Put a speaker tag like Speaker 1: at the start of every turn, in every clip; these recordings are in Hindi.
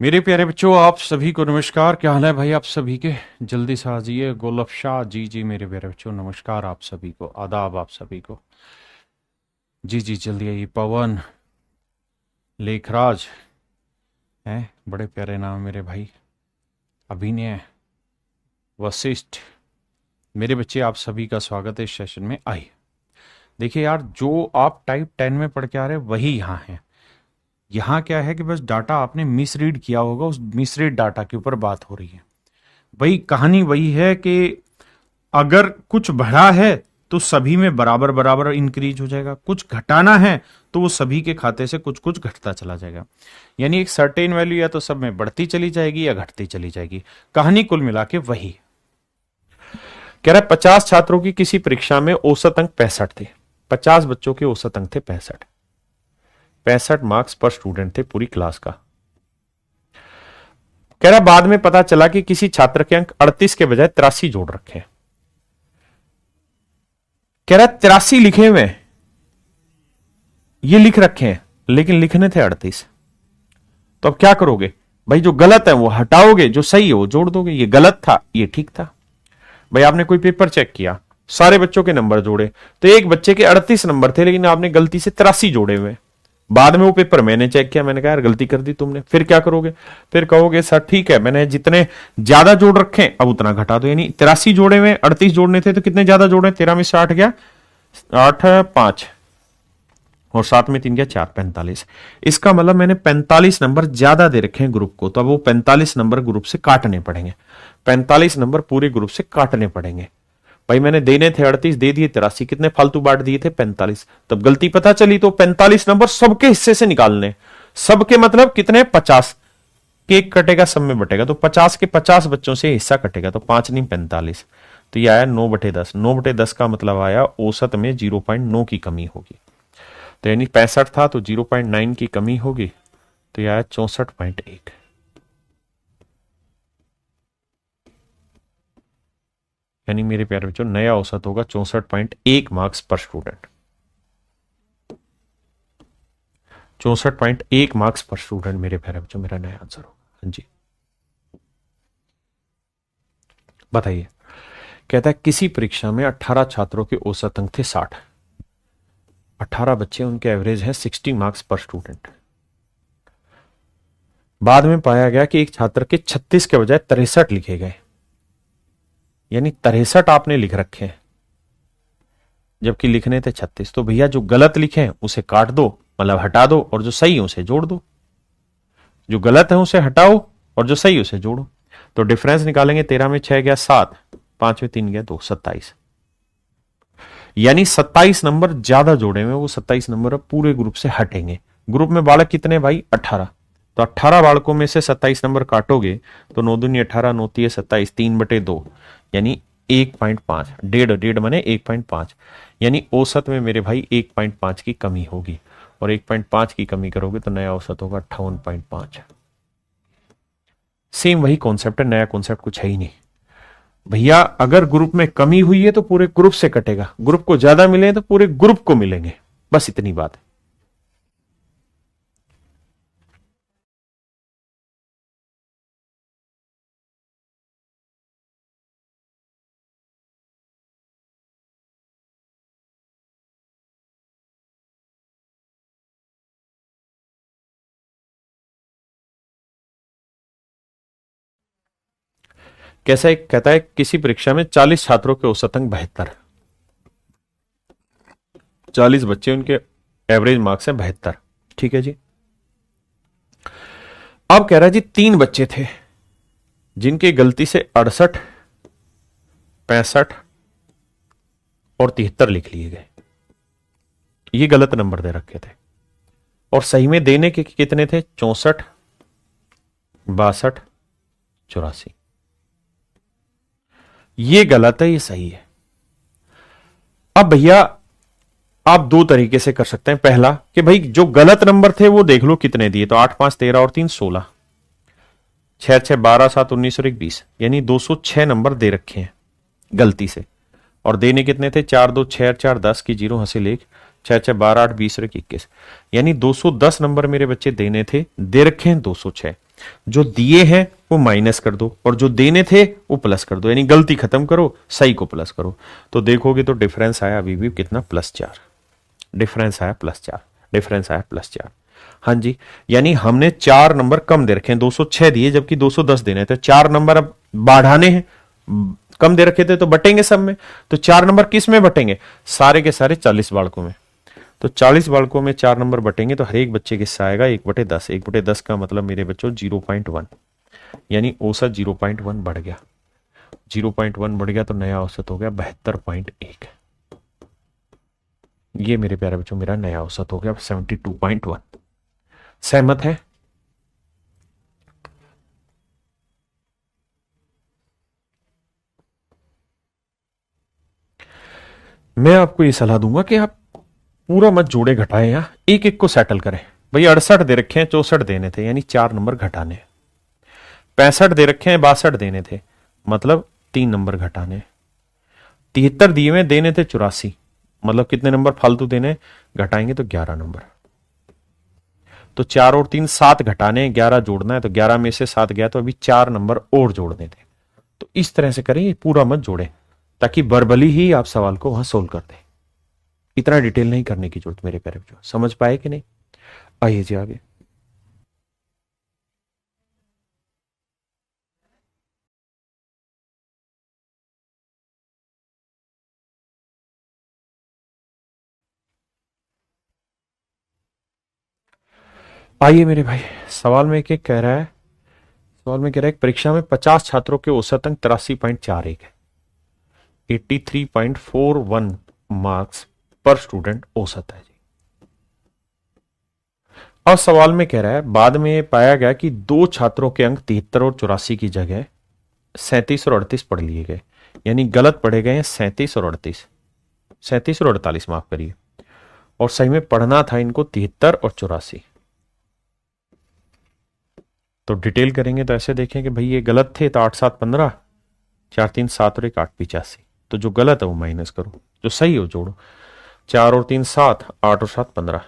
Speaker 1: मेरे प्यारे बच्चों, आप सभी को नमस्कार। क्या हाल है भाई आप सभी के? जल्दी से आ जाइए। गोलब शाह जी जी मेरे प्यारे बच्चों, नमस्कार आप सभी को, आदाब आप सभी को। जी जी जल्दी आइए। पवन, लेखराज हैं, बड़े प्यारे नाम मेरे भाई। अभिनय, वशिष्ठ, मेरे बच्चे आप सभी का स्वागत है इस सेशन में। आइए देखिए यार, जो आप टाइप 10 में पढ़ के आ रहे हैं वही यहाँ है। यहाँ क्या है कि बस डाटा आपने मिसरीड किया होगा, उस मिसरीड डाटा के ऊपर बात हो रही है। वही कहानी वही है कि अगर कुछ बढ़ा है तो सभी में बराबर बराबर इंक्रीज हो जाएगा, कुछ घटाना है तो वो सभी के खाते से कुछ कुछ घटता चला जाएगा। यानी एक सर्टेन वैल्यू या तो सब में बढ़ती चली जाएगी या घटती चली जाएगी। कहानी कुल मिला के वही। कह रहा है 50 छात्रों की किसी परीक्षा में औसत अंक 65 थे। 50 बच्चों के औसत अंक थे 65। 65 मार्क्स पर स्टूडेंट थे पूरी क्लास का। कह रहा बाद में पता चला कि किसी छात्र के अंक 38 के बजाय 83 जोड़ रखे हैं। कह रहा 83 लिखे हुए, ये लिख रखे हैं, लेकिन लिखने थे 38। तो अब क्या करोगे भाई? जो गलत है वो हटाओगे, जो सही है वो जोड़ दोगे। ये गलत था, ये ठीक था। भाई आपने कोई पेपर चेक किया, सारे बच्चों के नंबर जोड़े तो एक बच्चे के 38 नंबर थे, लेकिन आपने गलती से 83 जोड़े हुए। बाद में वो पेपर मैंने चेक किया, मैंने कहा यार गलती कर दी तुमने। फिर क्या करोगे? फिर कहोगे सर ठीक है, मैंने जितने ज्यादा जोड़ रखे अब उतना घटा दो। यानी 83 जोड़े हुए, 38 जोड़ने थे तो कितने ज्यादा जोड़े? 13 में से 8 गया, 8 5 और 7 में 3 गया 4, 45। इसका मतलब मैंने 45 नंबर ज्यादा दे रखे हैं ग्रुप को, तो अब वो 45 नंबर ग्रुप से काटने पड़ेंगे। 45 नंबर पूरे ग्रुप से काटने पड़ेंगे। भाई मैंने देने थे 38, दे दिए 83, कितने फालतू बांट दिए थे? 45। तब गलती पता चली तो 45 नंबर सबके हिस्से से निकालने। सबके मतलब कितने? 50। केक कटेगा सब में बटेगा, तो 50 के 50 बच्चों से हिस्सा कटेगा, तो 5 नहीं 45। तो ये आया 9/10। 9/10 का मतलब आया औसत में 0.9 की कमी होगी। तो यानी 65 था तो 0.9 की कमी होगी, तो यह आया 64.1। यानी मेरे प्यारे बच्चों नया औसत होगा 64.1 मार्क्स पर स्टूडेंट। 64.1 मार्क्स पर स्टूडेंट मेरे प्यारे बच्चों मेरा नया आंसर होगा। हाँ जी बताइए। कहता है किसी परीक्षा में 18 छात्रों के औसत अंक थे 60। 18 बच्चे, उनके एवरेज है 60 मार्क्स पर स्टूडेंट। बाद में पाया गया कि एक छात्र के 36 के बजाय 63 लिखे गए। यानी 63 आपने लिख रखे हैं जबकि लिखने थे 36। तो भैया जो गलत लिखे हैं उसे काट दो, मतलब हटा दो, और जो सही है उसे जोड़ दो। जो गलत है उसे हटाओ और जो सही है उसे जोड़ो। तो डिफरेंस निकालेंगे। 13 में 6 गया 7, 5 में 3 गया 2, 27। यानी 27 नंबर ज्यादा जोड़े हुए, वो 27 नंबर अब पूरे ग्रुप से हटेंगे। ग्रुप में बालक कितने भाई? 18। तो 18 बालकों में से 27 नंबर काटोगे तो 9 दूनी 18, 9 तिये 27, 3/2 यानी 1.5। डेढ़ डेढ़ माने 1.5। यानी औसत में मेरे भाई 1.5 की कमी होगी, और 1.5 की कमी करोगे तो नया औसत होगा 58.5। सेम वही कॉन्सेप्ट है, नया कॉन्सेप्ट कुछ है ही नहीं भैया। अगर ग्रुप में कमी हुई है तो पूरे ग्रुप से कटेगा, ग्रुप को ज्यादा मिले तो पूरे ग्रुप को मिलेंगे, बस इतनी बात है। कैसा एक कहता है किसी परीक्षा में 40 छात्रों के औसत अंक 72। 40 बच्चे, उनके एवरेज मार्क्स है 72। ठीक है जी। अब कह रहा है जी 3 बच्चे थे जिनके गलती से 68, 65 और 73 लिख लिए गए। ये गलत नंबर दे रखे थे, और सही में देने के कितने थे? 64, 62, 84। ये गलत है, ये सही है। अब भैया आप दो तरीके से कर सकते हैं। पहला कि भाई जो गलत नंबर थे वो देख लो कितने दिए, तो 8 5 13 और 3 16, 6 6 12 7 19 और 1 20, यानी 206 नंबर दे रखे हैं गलती से। और देने कितने थे? 4 2 6 4 10 की जीरो हासिल 1, 6 6 12 8 20 और 21, यानी 210 नंबर मेरे बच्चे देने थे, दे रखे हैं 206। जो दिए हैं वो माइनस कर दो और जो देने थे वो प्लस कर दो, यानी गलती खत्म करो, सही को प्लस करो। तो देखोगे तो डिफरेंस आया अभी भी कितना, +4। डिफरेंस आया +4, डिफरेंस आया +4। हाँ जी, यानी हमने 4 नंबर कम दे रखे हैं, 206 दिए जबकि 210 देने थे। 4 नंबर अब बढ़ाने हैं, कम दे रखे थे तो बटेंगे सब में। तो 4 नंबर किस में बटेंगे, सारे के सारे 40 बालकों में। तो 40 बालकों में 4 नंबर बटेंगे तो हर एक बच्चे के हिस्सा आएगा 1/10। 1/10 का मतलब मेरे बच्चों 0.1, यानी औसत 0.1 बढ़ गया। 0.1 बढ़ गया तो नया औसत हो गया 72.1। ये मेरे प्यारे बच्चों मेरा नया औसत हो गया 72.1। सहमत है? मैं आपको ये सलाह दूंगा कि आप पूरा मत जोड़े घटाएं, या एक एक को सेटल करें। भाई 68 दे रखे हैं, 64 देने थे, यानी 4 नंबर घटाने। 65 दे रखे हैं, 62 देने थे, मतलब 3 नंबर घटाने। 73 दिए हुए देने थे 84, मतलब कितने नंबर फालतू देने, घटाएंगे तो 11 नंबर। तो 4 और 3 7 घटाने, 11 जोड़ना है, तो 11 में से 7 गया तो अभी 4 नंबर और जोड़ने थे। तो इस तरह से करें, पूरा मत जोड़े, ताकि वर्बली ही आप सवाल को वहां सोल्व कर दें। इतना डिटेल नहीं करने की जरूरत मेरे प्यारे बच्चों, समझ पाए कि नहीं? आइए जी आगे। आइए मेरे भाई, सवाल में एक कह रहा है, सवाल में कह रहा है परीक्षा में 50 छात्रों के औसत अंक 83.41 है। 83.41 मार्क्स पर स्टूडेंट औसत है जी। और सवाल में कह रहा है बाद में पाया गया कि 2 छात्रों के अंक 73 और 84 की जगह 37 और 38 पढ़ लिए गए, यानी गलत पढ़े गए हैं 37 और 38, 37 और 48 माफ करिए, और सही में पढ़ना था इनको 73 और 84। तो डिटेल करेंगे तो ऐसे देखें कि भाई ये गलत थे, तो 8 7 15, 4 3 7 और 1 8 85। तो जो गलत है वो माइनस करो, जो सही हो जोड़ो। 4 और 3 7, 8 और 7 15।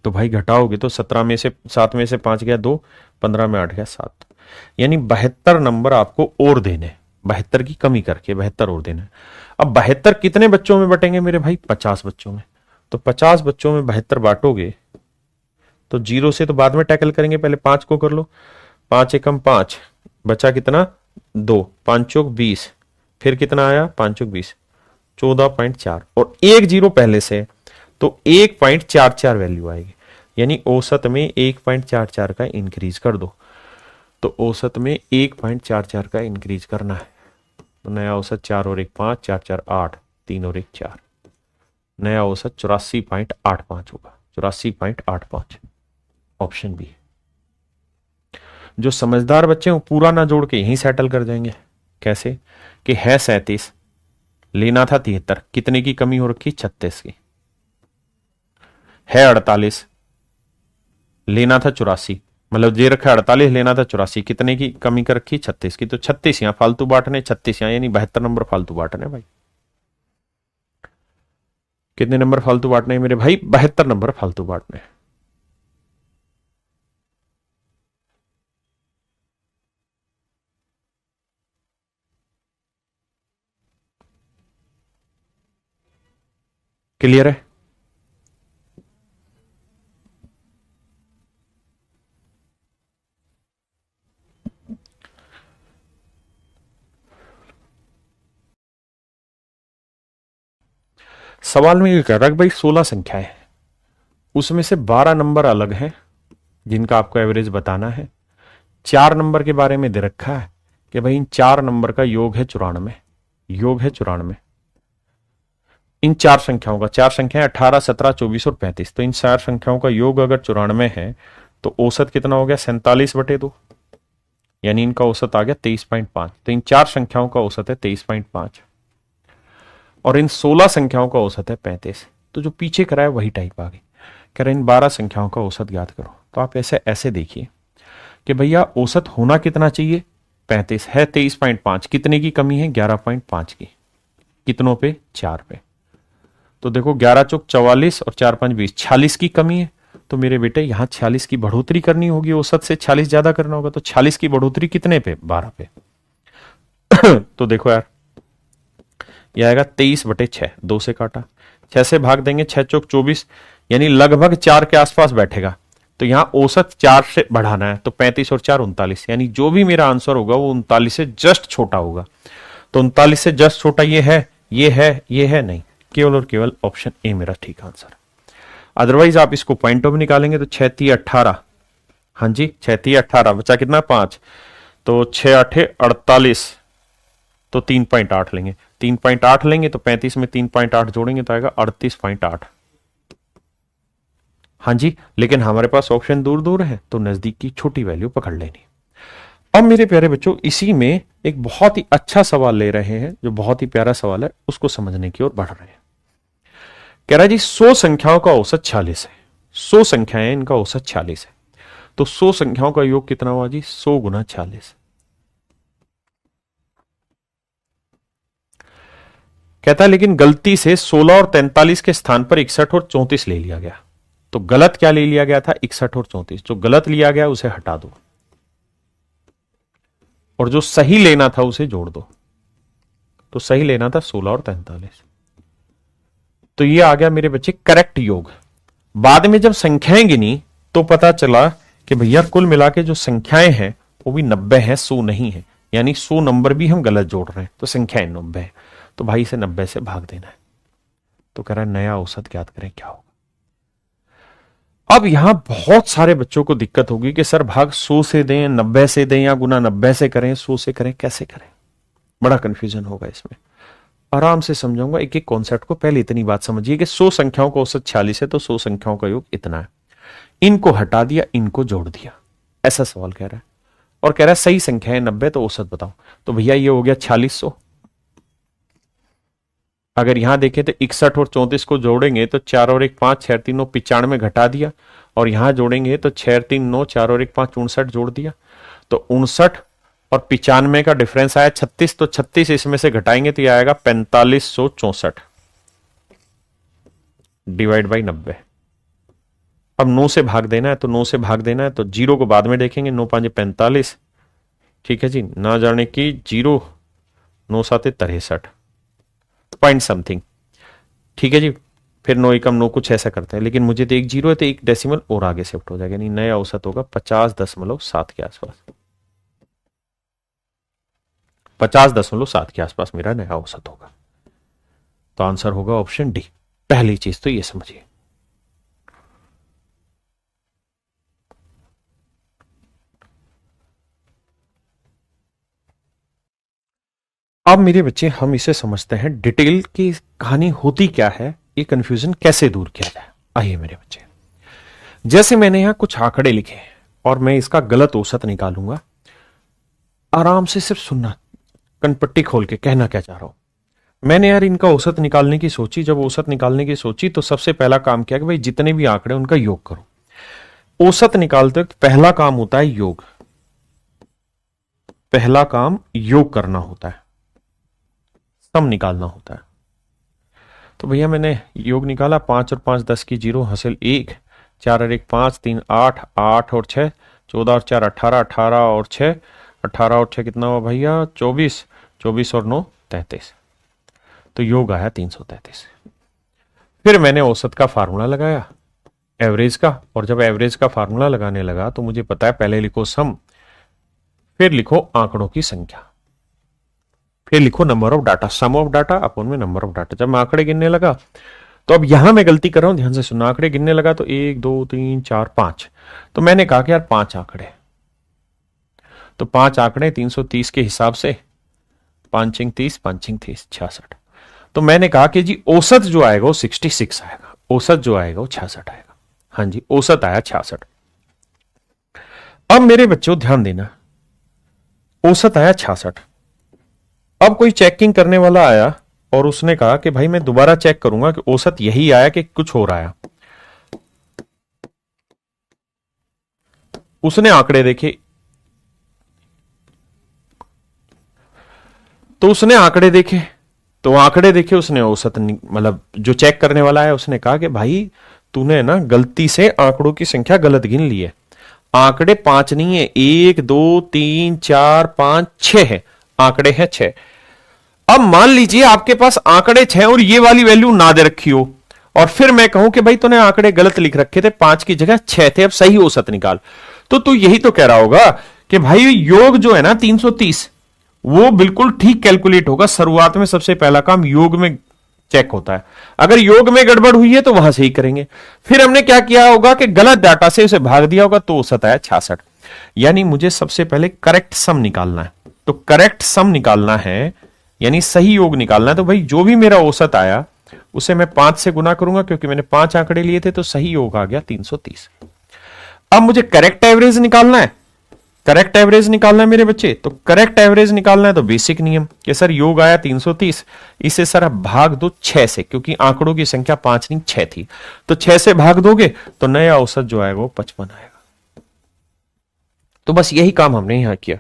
Speaker 1: तो भाई घटाओगे तो 17 में से 7 में से 5 गया 2, 15 में 8 गया 7, यानी 72 नंबर आपको और देने, 72 की कमी करके 72 और देना। अब 72 कितने बच्चों में बटेंगे मेरे भाई, 50 बच्चों में। तो 50 बच्चों में 72 बांटोगे तो 0 से तो बाद में टैकल करेंगे, पहले 5 को कर लो। 5 एकम 5, बचा कितना 2, 5 चौक 20, फिर कितना आया 5 चौक 20, 14.4, और 1 0 पहले से, तो 1.44 वैल्यू आएगी, यानी औसत में 1.44 का इंक्रीज कर दो। तो औसत में 1.44 का इंक्रीज करना है, तो नया औसत 4 और 1 5, 4 4 8, 3 और 1 4, नया औसत 84.85 होगा, 84.85, ऑप्शन बी। जो समझदार बच्चे हैं वो पूरा ना जोड़ के यहीं सेटल कर जाएंगे। कैसे कि है 37, लेना था 73, कितने की कमी हो रखी 36 की, है 48, लेना था 84, मतलब जे रखा 48, लेना था 84, कितने की कमी कर रखी 36 की, तो 36 यहां फालतू बांटने, 36 यहां, यानी 72 नंबर फालतू बांटने भाई। कितने नंबर फालतू बांटने मेरे भाई, 72 नंबर फालतू बांटने। क्लियर है? सवाल में ये कह रहा है भाई 16 संख्या है, उसमें से 12 नंबर अलग हैं जिनका आपको एवरेज बताना है। 4 नंबर के बारे में दे रखा है कि भाई इन 4 नंबर का योग है 94, योग है 94। इन 4 संख्याओं का, 4 संख्याएं 18 17 24 और 35, तो इन 4 संख्याओं का योग अगर 94 है तो औसत कितना हो गया 47/2, यानी इनका औसत आ गया 23.5। तो इन 4 संख्याओं का औसत है 23.5 और इन 16 संख्याओं का औसत है 35। तो जो पीछे करा है वही टाइप आ गई। कह रहे इन 12 संख्याओं का औसत ज्ञात करो। तो आप ऐसे ऐसे देखिए कि भैया औसत होना कितना चाहिए 35 है, 23.5, कितने की कमी है 11.5 की, कितनों पे 4 पे। तो देखो 11 चौक 44 और 4 5 20, 46 की कमी है, तो मेरे बेटे यहां 46 की बढ़ोतरी करनी होगी, औसत से 46 ज्यादा करना होगा। तो 46 की बढ़ोतरी कितने पे? 12 पे। तो देखो यार, यह आएगा 23/6, 2 से काटा, 6 से भाग देंगे, 6 चौक 24, यानी लगभग 4 के आसपास बैठेगा। तो यहां औसत 4 से बढ़ाना है, तो 35 और 4 39, यानी जो भी मेरा आंसर होगा वो 39 से जस्ट छोटा होगा। तो 39 से जस्ट छोटा ये है, ये है, ये है नहीं, केवल और केवल ऑप्शन ए मेरा ठीक आंसर। अदरवाइज आप इसको पॉइंट ऑफ निकालेंगे तो 6 3 18, हाँ जी 6 3 18, बचा कितना? 5। तो 6 8 48, तो 3.8 लेंगे, 3.8 लेंगे तो 35 में 3.8 जोड़ेंगे तो आएगा 38.8। हाँ जी, लेकिन हमारे पास ऑप्शन दूर दूर है तो नजदीक की छोटी वैल्यू पकड़ लेनी। अब मेरे प्यारे बच्चों, इसी में एक बहुत ही अच्छा सवाल ले रहे हैं, जो बहुत ही प्यारा सवाल है, उसको समझने की ओर बढ़ रहे हैं। कह रहा है जी 100 संख्याओं का औसत 46 है, 100 संख्याएं, इनका औसत 46 है, तो 100 संख्याओं का योग कितना हुआ जी? 100 गुना 46। कहता है लेकिन गलती से 16 और 43 के स्थान पर 61 और 34 ले लिया गया। तो गलत क्या ले लिया गया था? 61 और 34। जो गलत लिया गया उसे हटा दो और जो सही लेना था उसे जोड़ दो। तो सही लेना था 16 और 43। तो ये आ गया मेरे बच्चे करेक्ट योग। बाद में जब संख्याएं गिनी तो पता चला कि भैया कुल मिला के जो संख्याएं हैं वो भी 90 है, 100 नहीं है, यानी 100 नंबर भी हम गलत जोड़ रहे हैं, तो संख्याएं 90 है। तो भाई से 90 से भाग देना है। तो कह रहा है नया औसत ज्ञात करें, क्या होगा? अब यहां बहुत सारे बच्चों को दिक्कत होगी कि सर भाग 100 से दें, 90 से दें, या गुना 90 से करें, 100 से करें, कैसे करें? बड़ा कंफ्यूजन होगा इसमें। आराम से समझाऊंगा एक एक कॉन्सेप्ट को। पहले इतनी बात समझिए कि 100 संख्याओं का औसत 46 है, तो 100 संख्याओं का योग इतना है। इनको हटा दिया, इनको जोड़ दिया, ऐसा सवाल कह रहा है। और कह रहा है सही संख्या है 90, तो औसत बताओ। तो भैया ये हो गया 4600। अगर यहां देखें तो 61 और 34 को जोड़ेंगे तो 4 और 1 5, 6 3 9 95 घटा दिया, और यहां जोड़ेंगे तो 6 3 9, 4 और 1 5 59 जोड़ दिया। तो 59 और 95 का डिफरेंस आया 36, तो 36 इसमें से घटाएंगे तो यह आएगा 4564 डिवाइड बाई 90। अब 9 से भाग देना है, तो 9 से भाग देना है, तो जीरो को बाद में देखेंगे, 9 5 45, ठीक है जी, ना जाने की जीरो, 9 7 63 पॉइंट समथिंग, ठीक है जी। फिर 9 एकम 9 कुछ ऐसा करते हैं, लेकिन मुझे तो एक जीरो है तो एक डेसिमल और आगे शिफ्ट हो जाएगा, यानी नया औसत होगा 50.7 के आसपास। 50.7 के आसपास मेरा नया औसत होगा। तो आंसर होगा ऑप्शन डी। पहली चीज तो ये समझिए। अब मेरे बच्चे हम इसे समझते हैं, डिटेल की कहानी होती क्या है, ये कंफ्यूजन कैसे दूर किया जाए। आइए मेरे बच्चे, जैसे मैंने यहां कुछ आंकड़े लिखे और मैं इसका गलत औसत निकालूंगा। आराम से सिर्फ सुनना, कनपट्टी खोल के कहना क्या चाह रहा हूं। मैंने यार इनका औसत निकालने की सोची। जब औसत निकालने की सोची तो सबसे पहला काम किया कि भाई जितने भी आंकड़े उनका योग करो। औसत निकालते वक्त पहला काम होता है योग, पहला काम योग करना होता है, सम निकालना होता है। तो भैया मैंने योग निकाला, 5 और 5 10 की जीरो, हासिल 1, 4 और 1 5, 3 8, 8 और 6 14 और 4 18, 18 और 6 18 और 6 कितना हुआ भैया? 24, 24 और 9 33। तो योग आया 333। फिर मैंने औसत का फार्मूला लगाया, एवरेज का, और जब एवरेज का फार्मूला लगाने लगा तो मुझे पता है पहले लिखो सम, फिर लिखो आंकड़ों की संख्या, फिर लिखो number of data, sum of data upon में नंबर ऑफ डाटा। जब मैं आंकड़े गिनने लगा तो अब यहां मैं गलती कर रहा हूं, ध्यान से सुनना। आंकड़े गिनने लगा तो 1 2 3 4 5, तो मैंने कहा कि यार 5 आंकड़े, तो 5 आंकड़े 330 के हिसाब से 5 30, 5 30 66। तो मैंने कहा कि जी औसत जो आएगा वो 66 आएगा, औसत जो आएगा वो 66 आएगा। हाँ जी, औसत आया 66। अब मेरे बच्चों ध्यान देना, औसत आया 66। अब कोई चेकिंग करने वाला आया और उसने कहा कि भाई मैं दोबारा चेक करूंगा कि औसत यही आया कि कुछ और आया। उसने आंकड़े देखे, तो उसने आंकड़े देखे, तो आंकड़े देखे उसने औसत, मतलब जो चेक करने वाला है उसने कहा कि भाई तूने ना गलती से आंकड़ों की संख्या गलत गिन ली है। आंकड़े 5 नहीं है, 1 2 3 4 5 6 है, आंकड़े हैं 6। अब मान लीजिए आपके पास आंकड़े 6 और ये वाली वैल्यू ना दे रखी हो, और फिर मैं कहूं कि भाई तूने आंकड़े गलत लिख रखे थे, 5 की जगह 6 थे, अब सही औसत निकाल। तो तू यही तो कह रहा होगा कि भाई योग जो है ना 330, वो बिल्कुल ठीक कैलकुलेट होगा। शुरुआत में सबसे पहला काम योग में चेक होता है, अगर योग में गड़बड़ हुई है तो वहां से ही करेंगे। फिर हमने क्या किया होगा कि गलत डाटा से उसे भाग दिया होगा, तो औसत आया 66। यानी मुझे सबसे पहले करेक्ट सम निकालना है। तो करेक्ट सम निकालना है यानी सही योग निकालना है। तो भाई जो भी मेरा औसत आया उसे मैं 5 से गुना करूंगा, क्योंकि मैंने 5 आंकड़े लिए थे, तो सही योग आ गया 330। अब मुझे करेक्ट एवरेज निकालना है। करेक्ट एवरेज निकालना है मेरे बच्चे, तो करेक्ट एवरेज निकालना है तो बेसिक नियम कि सर योग आया 330, इसे सर आप भाग दो 6 से, क्योंकि आंकड़ों की संख्या 5 नहीं 6 थी, तो 6 से भाग दोगे तो नया औसत जो आएगा वो 55 आएगा। तो बस यही काम हमने यहां किया।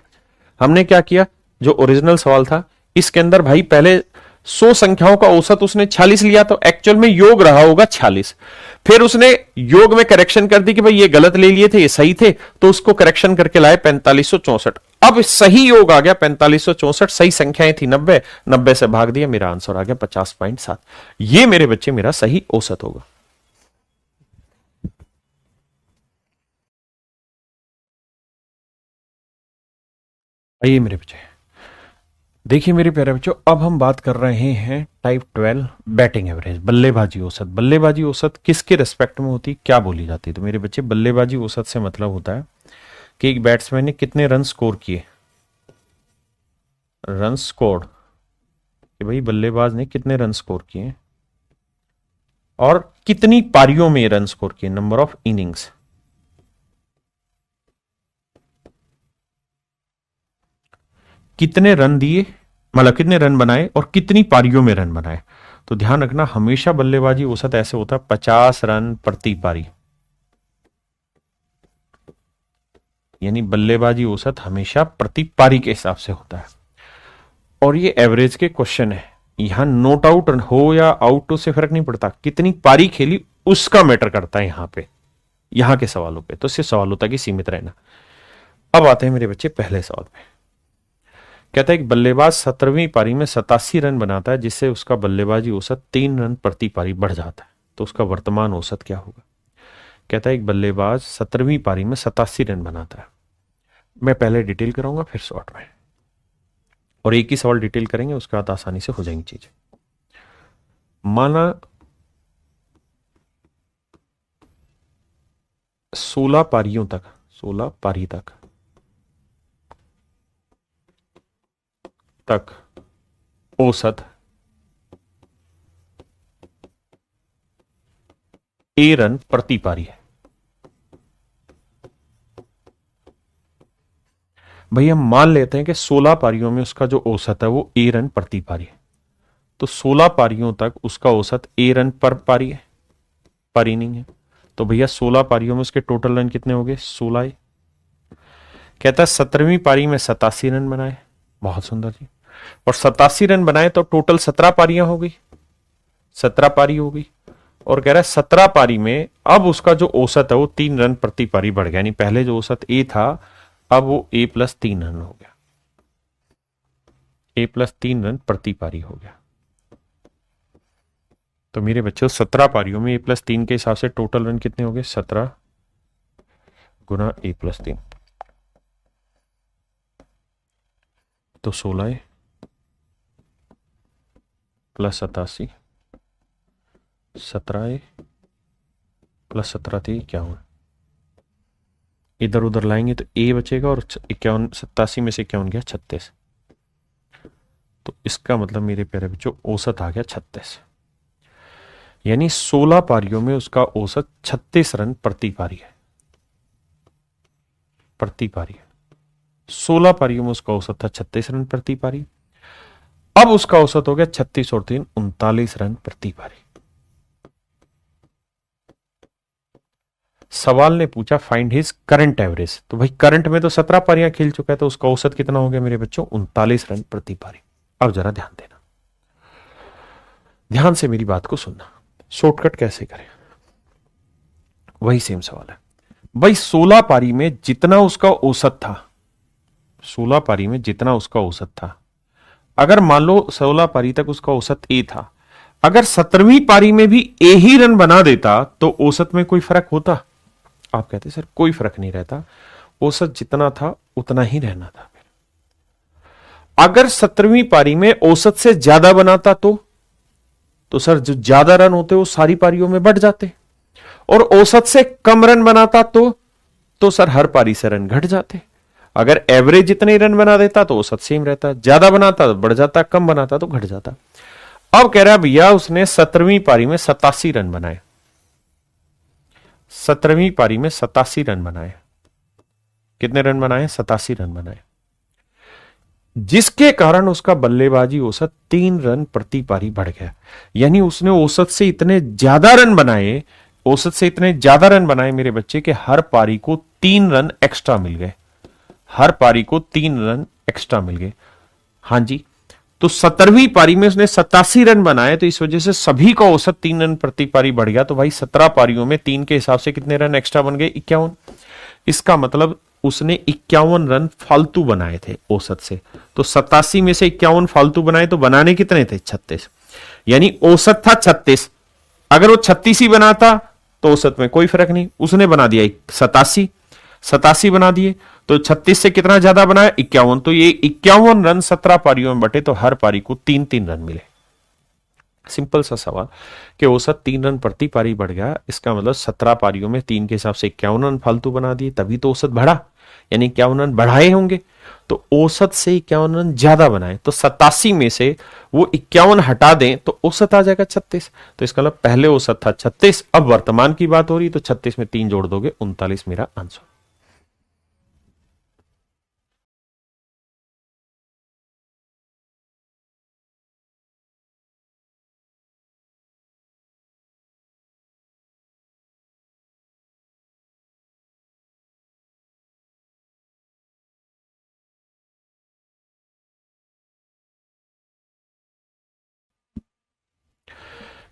Speaker 1: हमने क्या किया, जो ओरिजिनल सवाल था इसके अंदर भाई पहले 100 संख्याओं का औसत उसने 46 लिया, तो एक्चुअल में योग रहा होगा 46। फिर उसने योग में करेक्शन कर दी कि भाई ये गलत ले लिए थे, ये सही थे, तो उसको करेक्शन करके लाए 4564। अब सही योग आ गया 4564, सही संख्याएं थी 90, 90 से भाग दिया, मेरा आंसर आ गया 50.7। ये मेरे बच्चे मेरा सही औसत होगा। आइए मेरे बच्चे, देखिए मेरे प्यारे बच्चों, अब हम बात कर रहे हैं टाइप 12 बैटिंग एवरेज, बल्लेबाजी औसत। बल्लेबाजी औसत किसके रेस्पेक्ट में होती, क्या बोली जाती है? तो मेरे बच्चे बल्लेबाजी औसत से मतलब होता है कि एक बैट्समैन ने कितने रन स्कोर किए, रन स्कोर, कि भाई बल्लेबाज ने कितने रन स्कोर किए और कितनी पारियों में रन स्कोर किए, नंबर ऑफ इनिंग्स। कितने रन दिए, मतलब कितने रन बनाए और कितनी पारियों में रन बनाए। तो ध्यान रखना, हमेशा बल्लेबाजी औसत ऐसे होता है 50 रन प्रति पारी, यानी बल्लेबाजी औसत हमेशा प्रति पारी के हिसाब से होता है। और ये एवरेज के क्वेश्चन है, यहां नोट आउट हो या आउट से फर्क नहीं पड़ता, कितनी पारी खेली उसका मैटर करता है यहां पे, यहां के सवालों पे। तो सिर्फ सवालों तक ही सीमित रहना। अब आते हैं मेरे बच्चे पहले सवाल पे। कहता है एक बल्लेबाज 17वीं पारी में 87 रन बनाता है, जिससे उसका बल्लेबाजी औसत 3 रन प्रति पारी बढ़ जाता है, तो उसका वर्तमान औसत क्या होगा? कहता है एक बल्लेबाज 17वीं पारी में 87 रन बनाता है। मैं पहले डिटेल कराऊंगा फिर शॉर्ट में, और एक ही सवाल डिटेल करेंगे, उसके बाद आसानी से हो जाएंगी चीजें। माना 16 पारियों तक, 16 पारी तक औसत ए रन प्रति पारी है। भाई हम मान लेते हैं कि 16 पारियों में उसका जो औसत है वो ए रन प्रति पारी है, तो 16 पारियों तक उसका औसत ए रन पर पारी है, पर इनिंग है। तो भैया 16 पारियों में उसके टोटल रन कितने हो गए, 16। कहता है 17वीं पारी में 87 रन बनाए, बहुत सुंदर जी, और 87 रन बनाए तो टोटल 17 पारियां हो गई, 17 पारी हो गई। और कह रहा है 17 पारी में अब उसका जो औसत है वो 3 रन प्रति पारी बढ़ गया, यानी पहले जो औसत ए था अब वो ए प्लस 3 रन हो गया, ए प्लस 3 रन प्रति पारी हो गया। तो मेरे बच्चों 17 पारियों में ए प्लस 3 के हिसाब से टोटल रन कितने हो गए, 17 गुना ए प्लस 3, तो 16 प्लस 87, 17 प्लस 17 थी 51, इधर उधर लाएंगे तो ए बचेगा, और 51, 87 में से 51 गया 36, तो इसका मतलब मेरे प्यारे बच्चों औसत आ गया 36, यानी 16 पारियों में उसका औसत 36 रन प्रति पारी है, प्रति पारी। 16 पारियों में उसका औसत था 36 रन प्रति पारी, अब उसका औसत हो गया 36 और 3 39 रन प्रति पारी। सवाल ने पूछा फाइंड हिज करंट एवरेज, तो भाई करंट में तो 17 पारियां खेल चुका है, तो उसका औसत कितना हो गया मेरे बच्चों, 39 रन प्रति पारी। अब जरा ध्यान देना, ध्यान से मेरी बात को सुनना, शॉर्टकट कैसे करें। वही सेम सवाल है भाई। 16 पारी में जितना उसका औसत था, 16 पारी में जितना उसका औसत था, अगर मान लो 16 पारी तक उसका औसत ए था, अगर 17वीं पारी में भी ए ही रन बना देता तो औसत में कोई फर्क होता? आप कहते सर कोई फर्क नहीं रहता, औसत जितना था उतना ही रहना था। अगर 17वीं पारी में औसत से ज्यादा बनाता तो सर जो ज्यादा रन होते वो सारी पारियों में बढ़ जाते, और औसत से कम रन बनाता तो सर हर पारी से रन घट जाते। अगर एवरेज जितने रन बना देता तो औसत सेम रहता, ज्यादा बनाता तो बढ़ जाता, कम बनाता तो घट जाता। अब कह रहा है भैया उसने 17वीं पारी में 87 रन बनाए, 17वीं पारी में 87 रन बनाए। कितने रन बनाए? 87 रन बनाए, जिसके कारण उसका बल्लेबाजी औसत 3 रन प्रति पारी बढ़ गया। यानी उसने औसत से इतने ज्यादा रन बनाए, औसत से इतने ज्यादा रन बनाए मेरे बच्चे के हर पारी को 3 रन एक्स्ट्रा मिल गए, हर पारी को 3 रन एक्स्ट्रा मिल गए। हां जी, तो 17वीं पारी में उसने 87 रन बनाए, तो इस वजह से सभी का औसत 3 रन प्रति पारी बढ़ गया। तो भाई 17 पारियों में 3 के हिसाब से कितने रन एक्स्ट्रा बन गए? 51। इसका मतलब उसने 51 रन फालतू बनाए थे औसत से। तो 87 में से 51 फालतू बनाए, तो बनाने कितने थे? 36। यानी औसत था 36, अगर वो 36 ही बनाता तो औसत में कोई फर्क नहीं, उसने बना दिया 87, 87 बना दिए, तो 36 से कितना ज्यादा बनाया? 51। तो ये 51 रन 17 पारियों में बटे, तो हर पारी को 3-3 रन मिले। सिंपल सा सवाल कि औसत 3 रन प्रति पारी बढ़ गया, इसका मतलब 17 पारियों में 3 के हिसाब से 51 रन फालतू बना दिए, तभी तो औसत बढ़ा, यानी 51 रन बढ़ाए होंगे। तो औसत से 51 रन ज्यादा बनाए, तो 87 में से वो 51 हटा दें तो औसत आ जाएगा 36। तो इसका मतलब पहले औसत था 36, अब वर्तमान की बात हो रही, तो 36 में 3 जोड़ दोगे 39 मेरा आंसर।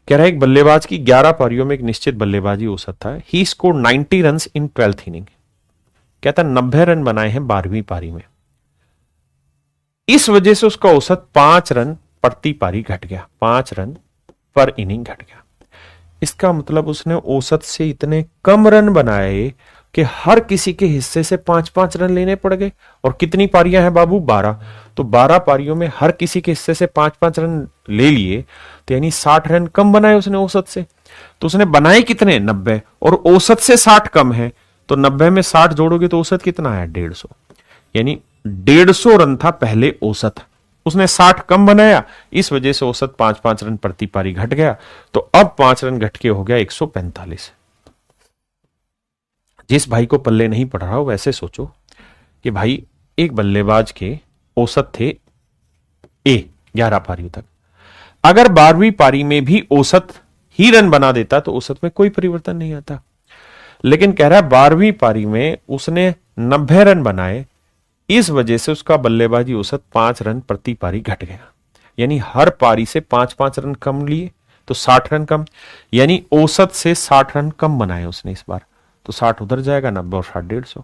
Speaker 1: कह रहा है एक बल्लेबाज की 11 पारियों में एक निश्चित बल्लेबाजी औसत था, he score 90 run in 12th inning. कहता 90 रन बनाए हैं 12वीं पारी में, इस वजह से उसका औसत 5 रन प्रति पारी घट गया, 5 रन पर इनिंग घट गया। इसका मतलब उसने औसत से इतने कम रन बनाए कि हर किसी के हिस्से से 5-5 रन लेने पड़ गए। और कितनी पारियां हैं बाबू? 12। तो 12 पारियों में हर किसी के हिस्से से 5-5 रन ले लिए, तो यानी 60 रन कम बनाए उसने औसत से। तो उसने बनाए कितने? 90, और औसत से 60 कम है, तो 90 में 60 जोड़ोगे तो औसत कितना है? 150। यानी 150 रन था पहले औसत, उसने 60 कम बनाया, इस वजह से औसत 5-5 रन प्रति पारी घट गया। तो अब 5 रन घट के हो गया 145। जिस भाई को पल्ले नहीं पड़ रहा हो वैसे सोचो कि भाई एक बल्लेबाज के औसत थे ए 11 पारियों तक, अगर 12वीं पारी में भी औसत ही रन बना देता तो औसत में कोई परिवर्तन नहीं आता। लेकिन कह रहा है 12वीं पारी में उसने 90 रन बनाए, इस वजह से उसका बल्लेबाजी औसत 5 रन प्रति पारी घट गया। यानी हर पारी से 5-5 रन कम लिए, तो 60 रन कम, यानी औसत से 60 रन कम बनाए उसने इस बार। तो 60 उधर जाएगा, 90 और 60 150।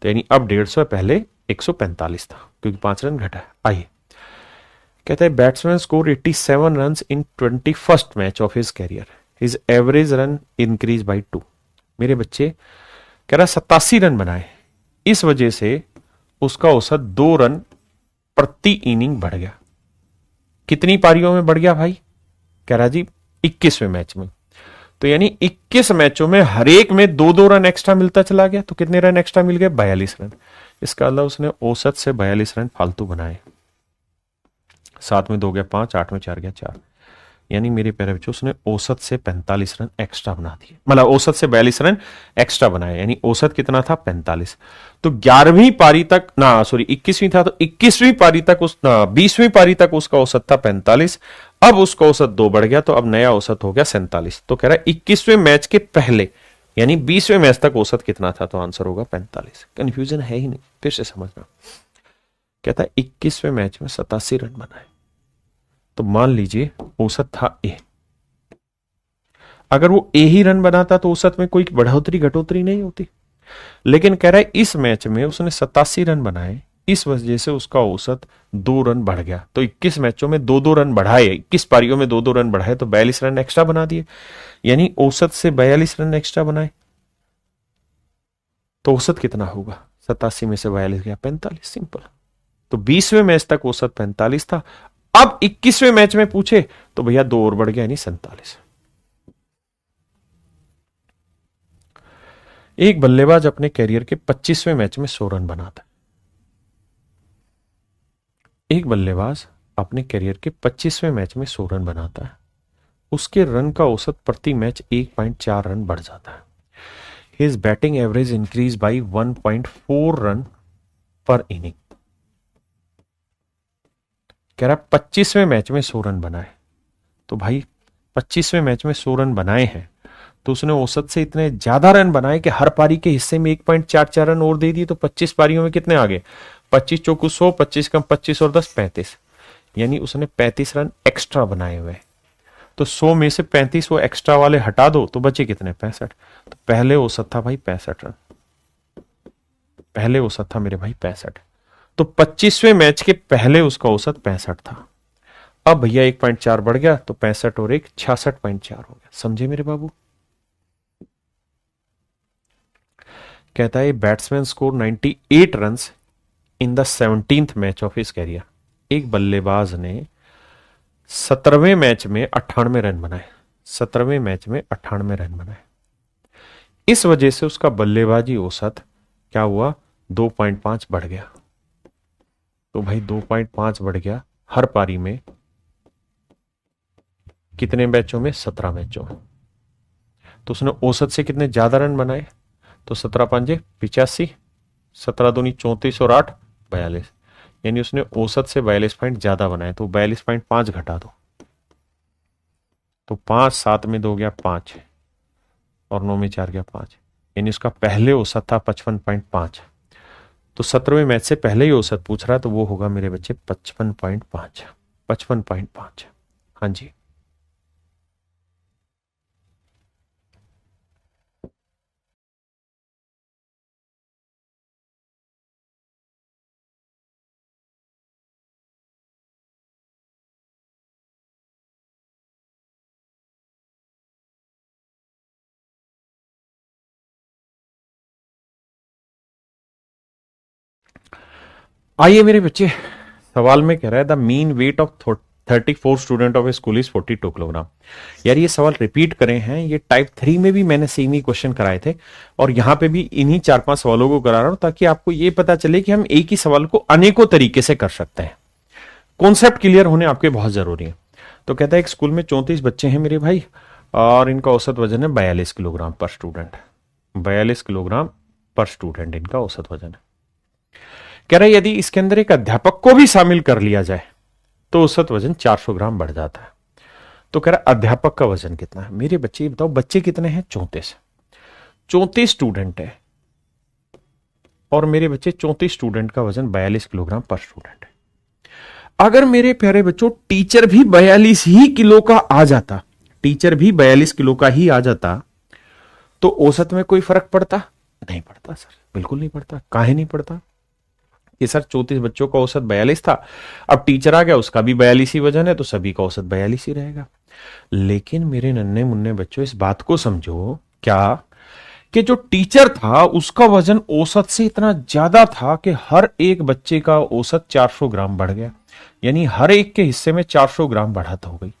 Speaker 1: तो यानी अब 150 पहले 145 था, क्योंकि 5 रन घटा है। आइए, कहता है batsman score 87 run in 21st match of his career, his average run increase by 2। मेरे बच्चे कह रहा 87 रन बनाए, इस वजह से उसका औसत 2 रन प्रति इनिंग बढ़ गया। कितनी पारियों में बढ़ गया भाई? कह रहा जी 21वें मैच में। तो यानी 21 मैचों में हर एक में 2-2 रन एक्स्ट्रा मिलता चला गया। तो कितने रन एक्स्ट्रा मिल गए? 42 रन। इसका मतलब उसने औसत से 42 रन फालतू बनाए। 7 में 2 गया 5, 8 में 4 गया 4, यानी मेरे प्यारे बच्चों उसने औसत से 45 रन एक्स्ट्रा बना दिए, मतलब औसत से 42 रन एक्स्ट्रा बनाए, यानी औसत कितना था? 45। तो 11वीं पारी तक ना, सॉरी 21वीं था, तो 21वीं पारी तक 20वीं पारी तक उसका औसत था 45, अब उसका औसत 2 बढ़ गया, तो अब नया औसत हो गया 47। तो कह रहा है 21वें मैच के पहले यानी 20वें मैच तक औसत कितना था? तो आंसर होगा 45। कंफ्यूजन है ही नहीं, फिर से समझना। कहता है 21वें मैच में 87 रन बनाए, तो मान लीजिए औसत था ए, अगर वो ए ही रन बनाता तो औसत में कोई बढ़ोतरी घटोतरी नहीं होती। लेकिन कह रहा है इस मैच में उसने 87 रन बनाए, इस वजह से उसका औसत 2 रन बढ़ गया। तो 21 मैचों में 2-2 रन बढ़ाए, 21 पारियों में 2-2 रन बढ़ाए, तो 42 रन एक्स्ट्रा बना दिए, यानी औसत से 42 रन एक्स्ट्रा बनाए। तो औसत कितना होगा? 87 में से 42 गया 45, सिंपल। तो 20वें मैच तक औसत 45 था। अब 21वें मैच में पूछे तो भैया 2 और बढ़ गया, यानी 47। एक बल्लेबाज अपने कैरियर के 25वें मैच में 100 रन बनाता है। एक बल्लेबाज अपने कैरियर के 25वें मैच में 100 रन बनाता है, उसके रन का औसत प्रति मैच 1.4 रन बढ़ जाता है। His batting average increase by 1.4 run पर इनिंग। कह रहा 25वें मैच में 100 रन बनाए, तो भाई 25वें मैच में 100 रन बनाए हैं, तो उसने औसत से इतने ज्यादा रन बनाए कि हर पारी के हिस्से में 1.44 रन और दे दिए, तो 25 पारियों में कितने आ गए? 25 चौकू 100, 25 कम 25 और 10 35, यानी उसने 35 रन एक्स्ट्रा बनाए हुए। तो 100 में से 35 वो एक्स्ट्रा वाले हटा दो तो बचे कितने? 65। तो पहले औसत था भाई 65 रन, पहले औसत था मेरे भाई 65। तो 25वें मैच के पहले उसका औसत 65 था। अब भैया 1.4 बढ़ गया, तो 65 और 1 66.4 हो गया। समझे मेरे बाबू? कहता है batsman score 98 run in the 17th match of his career. एक बल्लेबाज ने 17वें मैच में 98 रन बनाए, 17वें मैच में 98 रन बनाए, इस वजह से उसका बल्लेबाजी औसत क्या हुआ? 2.5 बढ़ गया। तो भाई 2.5 बढ़ गया हर पारी में, कितने मैचों में? 17 मैचों में। तो उसने औसत से कितने ज्यादा रन बनाए? तो 17 पंजे 85, 17 दूनी 34 और 8 42, यानी उसने औसत से 42 पॉइंट ज्यादा बनाए, तो 42.5 घटा दो, तो 5 7 में 2 गया 5 और 9 में 4 गया 5, यानी उसका पहले औसत था 55.5। तो 17वें मैच से पहले ही औसत पूछ रहा है, तो वो होगा मेरे बच्चे 55.5, 55.5। हाँ जी। आइए मेरे बच्चे, सवाल में कह रहा है the mean weight of 34 student of A school is 42 kilogram. यार ये सवाल रिपीट करे हैं, ये टाइप 3 में भी मैंने सेम ही क्वेश्चन कराए थे, और यहां पे भी इन्हीं 4-5 सवालों को करा रहा हूं, ताकि आपको ये पता चले कि हम एक ही सवाल को अनेकों तरीके से कर सकते हैं। कॉन्सेप्ट क्लियर होने आपके बहुत जरूरी है। तो कहता है एक स्कूल में 34 बच्चे हैं मेरे भाई, और इनका औसत वजन है 42 किलोग्राम पर स्टूडेंट। 42 किलोग्राम पर स्टूडेंट इनका औसत वजन है। कह रहा है यदि इसके अंदर एक अध्यापक को भी शामिल कर लिया जाए तो औसत वजन 400 ग्राम बढ़ जाता है। तो कह रहा है अध्यापक का वजन कितना है? मेरे बच्चे बताओ, बच्चे कितने हैं? 34। 34 स्टूडेंट है, और मेरे बच्चे 34 स्टूडेंट का वजन 42 किलोग्राम पर स्टूडेंट है। अगर मेरे प्यारे बच्चों टीचर भी 42 ही किलो का आ जाता, टीचर भी 42 किलो का ही आ जाता, तो औसत में कोई फर्क पड़ता? नहीं पड़ता सर, बिल्कुल नहीं पड़ता। काहे नहीं पड़ता? कि सर 34 बच्चों का औसत 42 था, अब टीचर आ गया, उसका भी 42 ही वजन है, तो सभी का औसत 42 ही रहेगा। लेकिन मेरे नन्हे मुन्ने बच्चों इस बात को समझो, क्या कि जो टीचर था उसका वजन औसत से इतना ज्यादा था कि हर एक बच्चे का औसत 400 ग्राम बढ़ गया, यानी हर एक के हिस्से में 400 ग्राम बढ़त हो गई।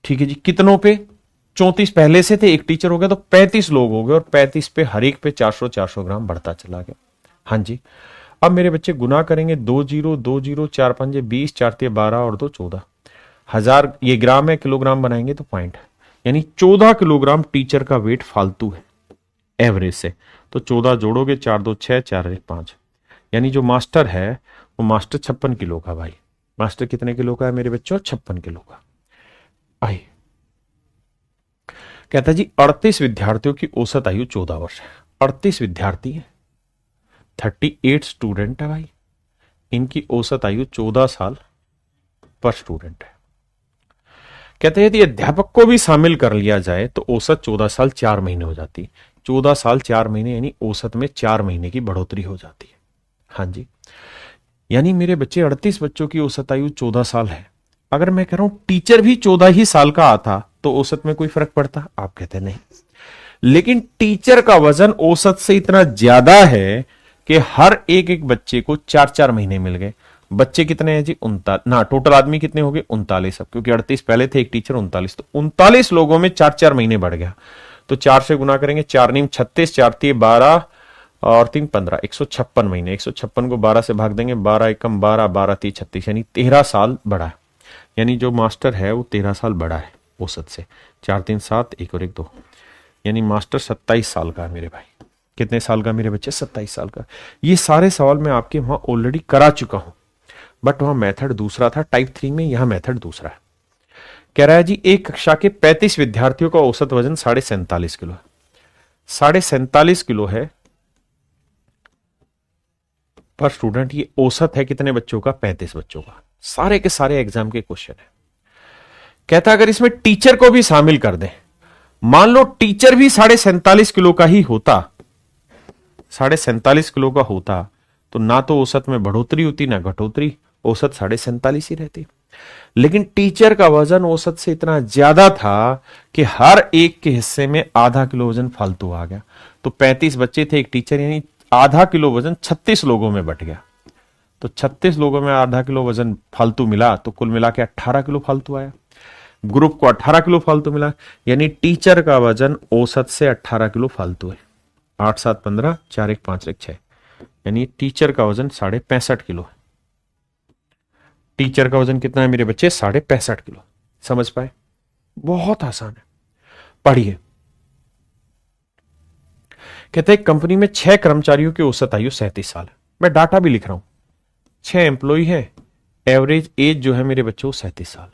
Speaker 1: ठीक है जी, कितनों पे? 34 पहले से थे, एक टीचर हो गया तो 35 लोग हो गए, और 35 पे हर एक पे 400 400 ग्राम बढ़ता चला गया। हाँ जी। अब मेरे बच्चे गुना करेंगे, 2 जीरो 2 जीरो, 4 पंजे 20, 4 तिया 12 और 2 14, 1000 ये ग्राम है, किलोग्राम बनाएंगे तो पॉइंट, यानी 14 किलोग्राम टीचर का वेट फालतू है एवरेज से। तो 14 जोड़ोगे, 4 2 6, 4 1 5, यानी जो मास्टर है वो मास्टर 56 किलो का। भाई मास्टर कितने किलो का है मेरे बच्चों? 56 किलो का। आई कहता जी 38 विद्यार्थियों की औसत आयु 14 वर्ष है। 38 विद्यार्थी है, 38 स्टूडेंट है भाई, इनकी औसत आयु 14 साल पर स्टूडेंट है। कहते हैं यदि अध्यापक को भी शामिल कर लिया जाए तो औसत 14 साल 4 महीने हो जाती। 14 साल 4 महीने यानी औसत में 4 महीने की बढ़ोतरी हो जाती है। हाँ जी, यानी मेरे बच्चे 38 बच्चों की औसत आयु 14 साल है। अगर मैं कह रहा हूं टीचर भी 14 ही साल का आता तो औसत में कोई फर्क पड़ता? आप कहते नहीं। लेकिन टीचर का वजन औसत से इतना ज्यादा है कि हर एक एक बच्चे को 4-4 महीने मिल गए। बच्चे कितने हैं जी? 39 ना, टोटल आदमी कितने हो गए? 39। अब क्योंकि 38 पहले थे, एक टीचर 39, तो 39 लोगों में 4-4 महीने बढ़ गया। तो 4 से गुना करेंगे, 4 नीम 36, 4 तीय 12 और 3 15, 156 महीने। 156 को 12 से भाग देंगे, 12 एकम 12, 12 तीय 36, यानी 13 साल बढ़ा है। यानी जो मास्टर है वो 13 साल बड़ा है औसत से। 4 3 7, 1 और 1 2, यानी मास्टर 27 साल का है मेरे भाई। कितने साल का मेरे बच्चे? 27 साल का। ये सारे सवाल मैं आपके वहां ऑलरेडी करा चुका हूं, बट वहां मेथड दूसरा था टाइप 3 में, यहां मेथड दूसरा है। कह रहा है जी एक कक्षा के 35 विद्यार्थियों का औसत वजन 47.5 किलो है। 47.5 किलो है पर स्टूडेंट। ये औसत है कितने बच्चों का? 35 बच्चों का। सारे के सारे एग्जाम के क्वेश्चन है। कहता अगर इसमें टीचर को भी शामिल कर दें, मान लो टीचर भी 47.5 किलो का ही होता, 47.5 किलो का होता, तो ना तो औसत में बढ़ोतरी होती ना घटोतरी, औसत 47.5 ही रहती। लेकिन टीचर का वजन औसत से इतना ज्यादा था कि हर एक के हिस्से में आधा किलो वजन फालतू आ गया। तो 35 बच्चे थे, एक टीचर, यानी आधा किलो वजन 36 लोगों में बट गया। तो 36 लोगों में आधा किलो वजन फालतू मिला, तो कुल मिला के 18 किलो फालतू आया। ग्रुप को 18 किलो फालतू मिला, यानी टीचर का वजन औसत से 18 किलो फालतू है। 8 7 15, 4 1 5 1 6, यानी टीचर का वजन 65.5 किलो है। टीचर का वजन कितना है मेरे बच्चे? 65.5 किलो। समझ पाए? बहुत आसान है, पढ़िए। कहते हैं कंपनी में 6 कर्मचारियों की औसत आयु 37 साल है। मैं डाटा भी लिख रहा हूं, 6 एम्प्लॉय है, एवरेज एज जो है मेरे बच्चों 37 साल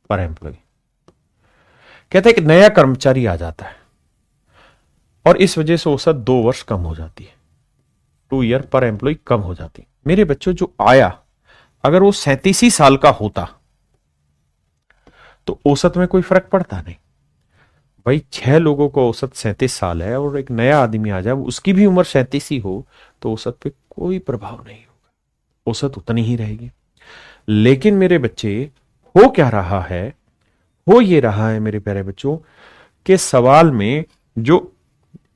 Speaker 1: पर एम्प्लॉय। कहते हैं कि नया कर्मचारी आ जाता है और इस वजह से औसत 2 वर्ष कम हो जाती है, 2 ईयर पर एम्प्लॉय कम हो जाती है। मेरे बच्चों जो आया, अगर वो 37 ही साल का होता तो औसत में कोई फर्क पड़ता नहीं भाई। 6 लोगों को औसत 37 साल है और एक नया आदमी आ जाए, उसकी भी उम्र 37 ही हो, तो औसत पे कोई प्रभाव नहीं होगा, औसत उतनी ही रहेगी। लेकिन मेरे बच्चे, हो क्या रहा है? हो ये रहा है मेरे प्यारे बच्चों के सवाल में जो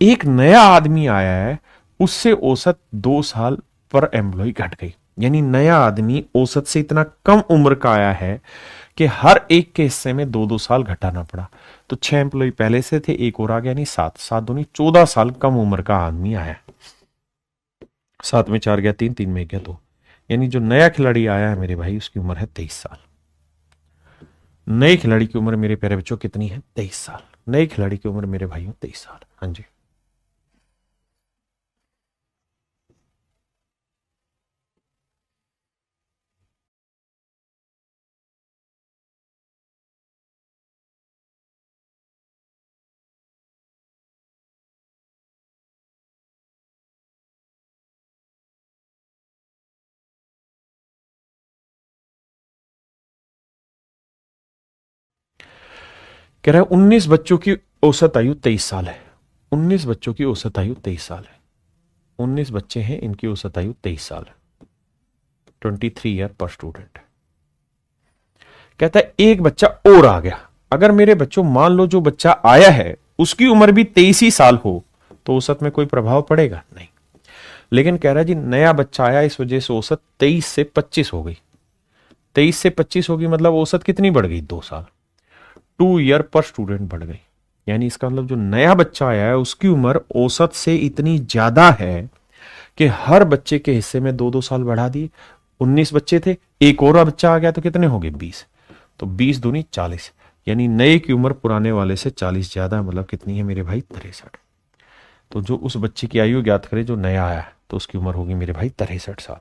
Speaker 1: एक नया आदमी आया है उससे औसत 2 साल पर एम्प्लॉय घट गई। यानी नया आदमी औसत से इतना कम उम्र का आया है कि हर एक के हिस्से में 2-2 साल घटाना पड़ा। तो 6 एम्प्लॉय पहले से थे, एक और आ गया, यानी 7 7 दूनी 14 साल कम उम्र का आदमी आया। 7 में 4 गया 3, 3 में गया 2, यानी जो नया खिलाड़ी आया है मेरे भाई उसकी उम्र है 23 साल। नए खिलाड़ी की उम्र मेरे प्यारे बच्चों कितनी है? 23 साल। नए खिलाड़ी की उम्र मेरे भाइयों 23 साल। हाँ जी, कह रहा है 19 बच्चों की औसत आयु 23 साल है। 19 बच्चों की औसत आयु 23 साल है। 19 बच्चे हैं, इनकी औसत आयु 23 साल है, 23 ईयर पर स्टूडेंट। कहता है एक बच्चा और आ गया। अगर मेरे बच्चों मान लो जो बच्चा आया है उसकी उम्र भी 23 ही साल हो तो औसत में कोई प्रभाव पड़ेगा नहीं। लेकिन कह रहा है जी नया बच्चा आया, इस वजह से औसत 23 से 25 हो गई। 23 से 25 होगी मतलब औसत कितनी बढ़ गई? 2 साल, 2 ईयर पर स्टूडेंट बढ़ गई। यानी इसका मतलब जो नया बच्चा आया है उसकी उम्र औसत से इतनी ज्यादा है कि हर बच्चे के हिस्से में 2-2 साल बढ़ा दिए। 19 बच्चे थे, एक और बच्चा आ गया तो कितने हो गए? 20। तो 20 दूनी 40, यानी नए की उम्र पुराने वाले से 40 ज्यादा, मतलब कितनी है मेरे भाई? 63। तो जो उस बच्चे की आयु ज्ञात करे जो नया आया है तो उसकी उम्र होगी मेरे भाई 63 साल।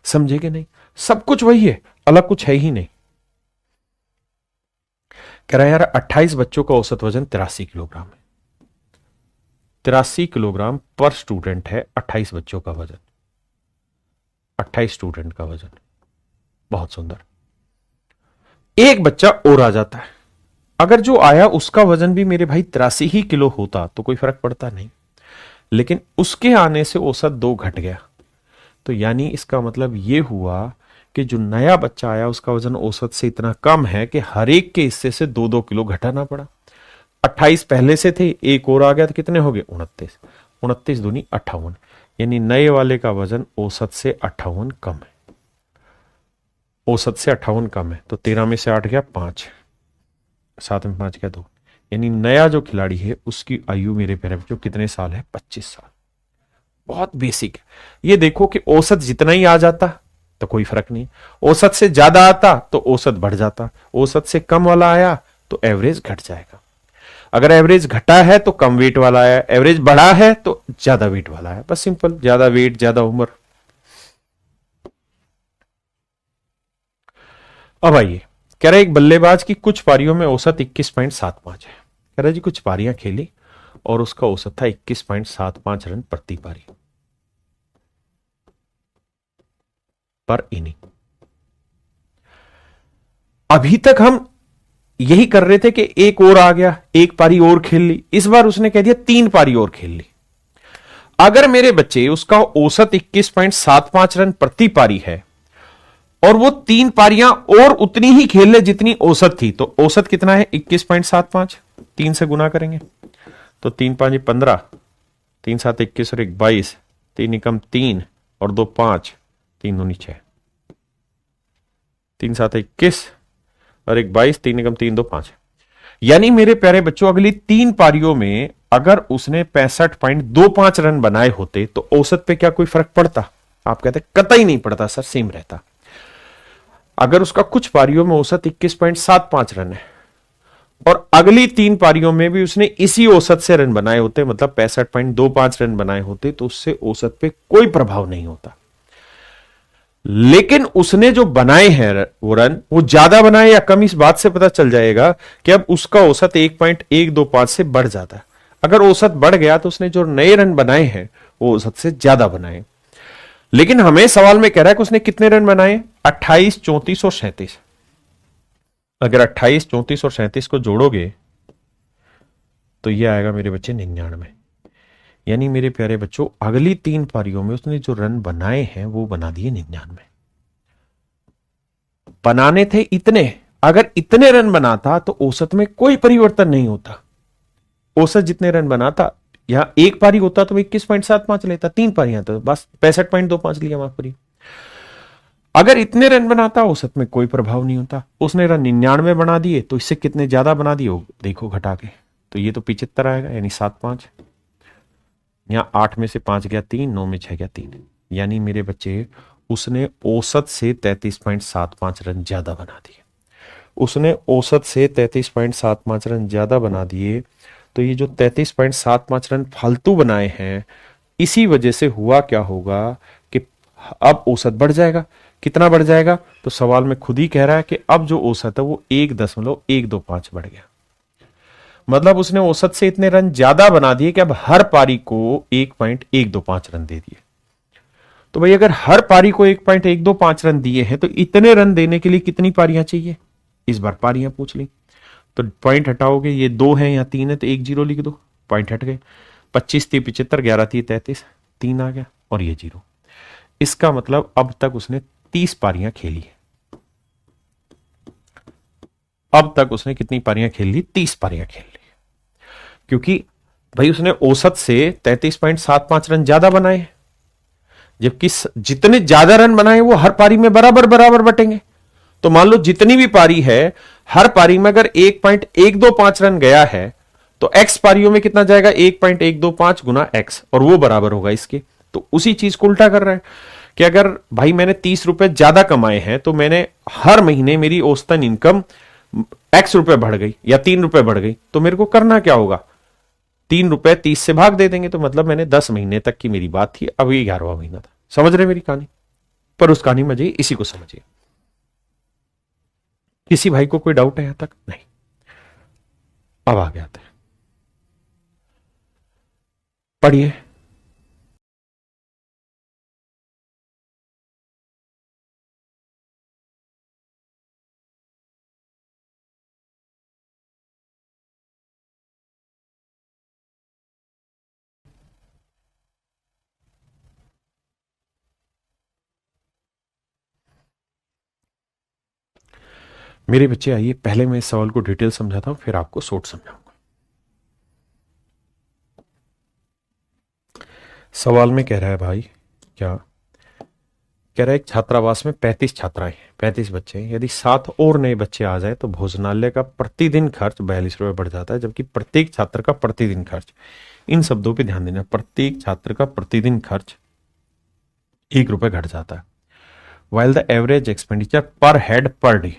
Speaker 1: समझे कि नहीं? सब कुछ वही है, अलग कुछ है ही नहीं। कह रहा है यार 28 बच्चों का औसत वजन 83 किलोग्राम है। 83 किलोग्राम पर स्टूडेंट है 28 बच्चों का वजन, 28 स्टूडेंट का वजन। बहुत सुंदर। एक बच्चा और आ जाता है, अगर जो आया उसका वजन भी मेरे भाई 83 ही किलो होता तो कोई फर्क पड़ता नहीं, लेकिन उसके आने से औसत 2 घट गया। तो यानी इसका मतलब ये हुआ कि जो नया बच्चा आया उसका वजन औसत से इतना कम है कि हर एक के हिस्से से 2-2 किलो घटाना पड़ा। 28 पहले से थे, एक और आ गया तो कितने हो गए? 29। 29 दूनी 58, यानी नए वाले का वजन औसत से 58 कम है। औसत से 58 कम है, तो 13 में से 8 गया 5, 7 में 5 गया 2, यानी नया जो खिलाड़ी है उसकी आयु मेरे प्यारे बच्चों कितने साल है? 25 साल। बहुत बेसिक है। ये देखो कि औसत जितना ही आ जाता तो कोई फर्क नहीं, औसत से ज्यादा आता तो औसत बढ़ जाता, औसत से कम वाला आया तो एवरेज घट जाएगा। अगर एवरेज घटा है तो कम वेट वाला आया, एवरेज बढ़ा है तो ज्यादा वेट वाला है। बस सिंपल, ज्यादा वेट ज्यादा उम्र। अब आइए, कह रहा है एक बल्लेबाज की कुछ पारियों में औसत 21.75 है। कह रहा है जी कुछ पारियां खेली और उसका औसत था 21.75 रन प्रति पारी पर इनिंग। अभी तक हम यही कर रहे थे कि एक और आ गया, एक पारी और खेल ली। इस बार उसने कह दिया 3 पारी और खेल ली। अगर मेरे बच्चे उसका औसत 21.75 रन प्रति पारी है और वो 3 पारियां और उतनी ही खेल ले जितनी औसत थी, तो औसत कितना है? 21.75, 3 से गुना करेंगे तो 3×5 = 15, 3×7 = 21 और 1 22, 3 × 3 और 2 5, 3×2 = 6, 3×7 = 21 और 1 22, 3 × 3 = 2 5। यानी मेरे प्यारे बच्चों अगली 3 पारियों में अगर उसने 65.25 रन बनाए होते तो औसत पे क्या कोई फर्क पड़ता? आप कहते कतई नहीं पड़ता सर, सेम रहता। अगर उसका कुछ पारियों में औसत 21.75 रन है और अगली 3 पारियों में भी उसने इसी औसत से रन बनाए होते, मतलब 65.25 रन बनाए होते, तो उससे औसत पे कोई प्रभाव नहीं होता। लेकिन उसने जो बनाए हैं वो रन, वो ज्यादा बनाए या कम, इस बात से पता चल जाएगा कि अब उसका औसत 1.125 से बढ़ जाता है। अगर औसत बढ़ गया तो उसने जो नए रन बनाए हैं वो औसत से ज्यादा बनाए। लेकिन हमें सवाल में कह रहा है कि उसने कितने रन बनाए? 28, 34 और 37। अगर 28, 34 और 37 को जोड़ोगे तो ये आएगा मेरे बच्चे 99। यानी मेरे प्यारे बच्चों अगली 3 पारियों में उसने जो रन बनाए हैं वो बना दिए 99। बनाने थे इतने, अगर इतने रन बनाता तो औसत में कोई परिवर्तन नहीं होता। औसत जितने रन बनाता, यहां एक पारी होता तो 21.75 लेता, 3 पारियां तो बस 65.25 लिया, माफ करिए। अगर इतने रन बनाता औसत में कोई प्रभाव नहीं होता। उसने रन 99 बना दिए तो इससे कितने ज्यादा बना दिए देखो घटा के, तो ये तो 75 आएगा, यानी 7-5। यहां 8 में से 5 गया 3, 9 में 6 गया 3, यानी मेरे बच्चे उसने औसत से 33.75 रन ज्यादा बना दिए। उसने औसत से 33.75 रन ज्यादा बना दिए। तो ये जो 33.75 रन फालतू बनाए हैं, इसी वजह से हुआ क्या होगा कि अब औसत बढ़ जाएगा। कितना बढ़ जाएगा? तो सवाल में खुद ही कह रहा है कि अब जो औसत है वो 1.125 बढ़ गया। मतलब उसने औसत से इतने रन ज्यादा बना दिए कि अब हर पारी को 1.125 रन दे दिए। तो भाई अगर हर पारी को 1.125 रन दिए हैं तो इतने रन देने के लिए कितनी पारियां चाहिए? इस बार पारियां पूछ ली तो पॉइंट हटाओगे, ये 2 है या 3 है तो 1 0 लिख दो, पॉइंट हट गए। 25 थी 75, 11 थी 33, 3 आ गया और ये 0। इसका मतलब अब तक उसने 30 पारियां खेली है। अब तक उसने कितनी पारियां खेल ली? 30 पारियां खेल ली, क्योंकि भाई उसने औसत से 33.75 रन ज्यादा बनाए, जबकि जितने ज्यादा रन बनाए वो हर पारी में बराबर बराबर बटेंगे। तो मान लो जितनी भी पारी है, हर पारी में अगर 1.125 रन गया है तो एक्स पारियों में कितना जाएगा? 1.125 गुना एक्स, और वो बराबर होगा इसके। तो उसी चीज को उल्टा कर रहा है कि अगर भाई मैंने 30 रुपए ज्यादा कमाए हैं तो मैंने हर महीने मेरी औसतन इनकम एक्स रुपए बढ़ गई या 3 रुपए बढ़ गई, तो मेरे को करना क्या होगा? 3 रुपए 30 से भाग दे देंगे। तो मतलब मैंने 10 महीने तक की मेरी बात थी, अब ये 11वां महीना था। समझ रहे मेरी कहानी? पर उस कहानी में जाइए, इसी को समझिए। किसी भाई को कोई डाउट है यहां तक? नहीं। अब आ गया था, पढ़िए। मेरे बच्चे आइए, पहले मैं इस सवाल को डिटेल समझाता हूं, फिर आपको शॉर्ट समझाऊंगा। सवाल में कह रहा है भाई, क्या कह रहा है, एक छात्रावास में 35 छात्राएं हैं, 35 बच्चे हैं। यदि 7 और नए बच्चे आ जाए तो भोजनालय का प्रतिदिन खर्च 42 रुपये बढ़ जाता है, जबकि प्रत्येक छात्र का प्रतिदिन खर्च, इन शब्दों पे ध्यान देना, प्रत्येक छात्र का प्रतिदिन खर्च 1 रुपये घट जाता है। वाइल द एवरेज एक्सपेंडिचर पर head per day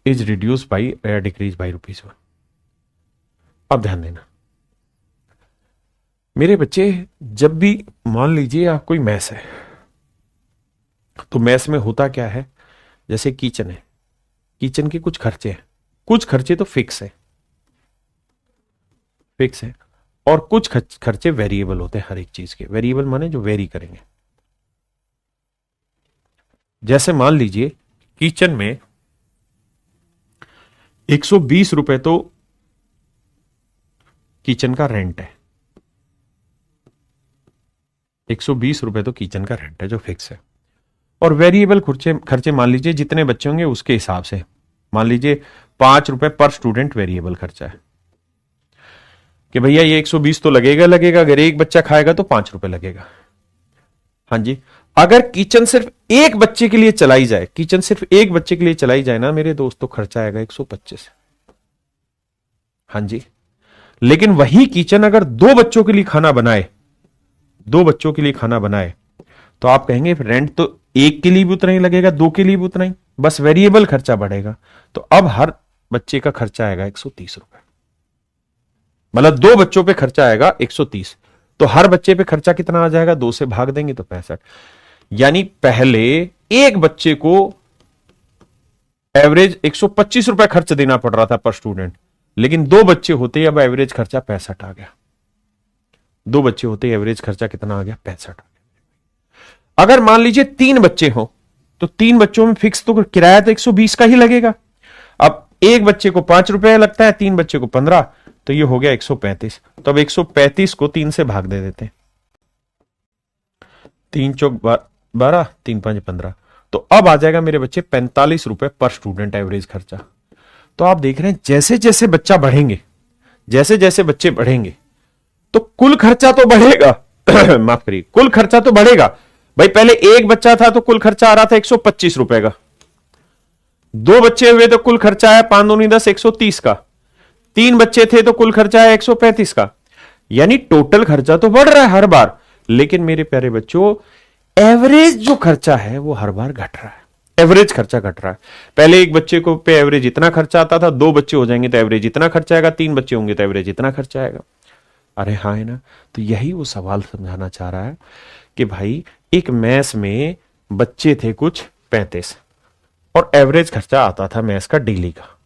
Speaker 1: is reduce by या डिक्रीज बाई ₹1। अब ध्यान देना मेरे बच्चे, जब भी मान लीजिए आप कोई मैस है, तो मैस में होता क्या है, जैसे किचन है, किचन के कुछ खर्चे हैं, कुछ खर्चे तो फिक्स है, फिक्स है, और कुछ खर्चे वेरिएबल होते हैं। हर एक चीज के वेरिएबल माने जो वेरी करेंगे। जैसे मान लीजिए किचन में 120 रुपए तो किचन का रेंट है, 120 रुपए तो किचन का रेंट है जो फिक्स है, और वेरिएबल खर्चे खर्चे मान लीजिए जितने बच्चे होंगे उसके हिसाब से, मान लीजिए 5 रुपए पर स्टूडेंट वेरिएबल खर्चा है, कि भैया ये 120 तो लगेगा लगेगा, अगर एक बच्चा खाएगा तो 5 रुपए लगेगा। हाँ जी, अगर किचन सिर्फ एक बच्चे के लिए चलाई जाए, किचन सिर्फ एक बच्चे के लिए चलाई जाए ना मेरे दोस्तों, खर्चा आएगा 125। हाँ जी, लेकिन वही किचन अगर 2 बच्चों के लिए खाना बनाए, 2 बच्चों के लिए खाना बनाए, तो आप कहेंगे रेंट तो एक के लिए भी उतना ही लगेगा, 2 के लिए भी उतना ही, बस वेरिएबल खर्चा बढ़ेगा। तो अब हर बच्चे का खर्चा आएगा 130 रुपए, मतलब 2 बच्चों पे खर्चा आएगा 130, तो हर बच्चे पे खर्चा कितना आ जाएगा, 2 से भाग देंगे तो 65। यानी पहले एक बच्चे को एवरेज 125 रुपए खर्च देना पड़ रहा था पर स्टूडेंट, लेकिन 2 बच्चे होते ही अब एवरेज खर्चा 65 आ गया। 2 बच्चे होते ही एवरेज खर्चा कितना आ गया, 65 आ गया। अगर मान लीजिए 3 बच्चे हो, तो 3 बच्चों में फिक्स तो किराया तो 120 का ही लगेगा। अब एक बच्चे को 5 रुपए लगता है, 3 बच्चे को 15, तो ये हो गया 135। तो अब 135 को 3 से भाग दे देते हैं, 3 चौक 12, 3 5 15, तो अब आ जाएगा मेरे बच्चे 45 रुपए पर स्टूडेंट एवरेज खर्चा। तो आप देख रहे हैं जैसे जैसे बच्चा बढ़ेंगे, जैसे जैसे बच्चे बढ़ेंगे तो कुल खर्चा तो बढ़ेगा माफ करिए, कुल खर्चा तो बढ़ेगा। भाई पहले एक बच्चा था तो कुल खर्चा आ रहा था 125 रुपए का, 2 बच्चे हुए तो कुल खर्चा है 5 दूनी 10, 130 का, 3 बच्चे थे तो कुल खर्चा है 135 का। यानी टोटल खर्चा तो बढ़ रहा है हर बार, लेकिन मेरे प्यारे बच्चों एवरेज जो खर्चा है वो हर बार घट रहा है, एवरेज खर्चा घट रहा है। पहले एक बच्चे को पे एवरेज इतना खर्चा आता था, 2 बच्चे हो जाएंगे तो एवरेज इतना खर्चा आएगा, 3 बच्चे होंगे तो एवरेज इतना खर्चा आएगा। अरे हाँ है ना, तो यही वो सवाल समझाना चाह रहा है कि भाई एक मैस में बच्चे थे कुछ 35 और एवरेज खर्चा आता था मैस का डेली का,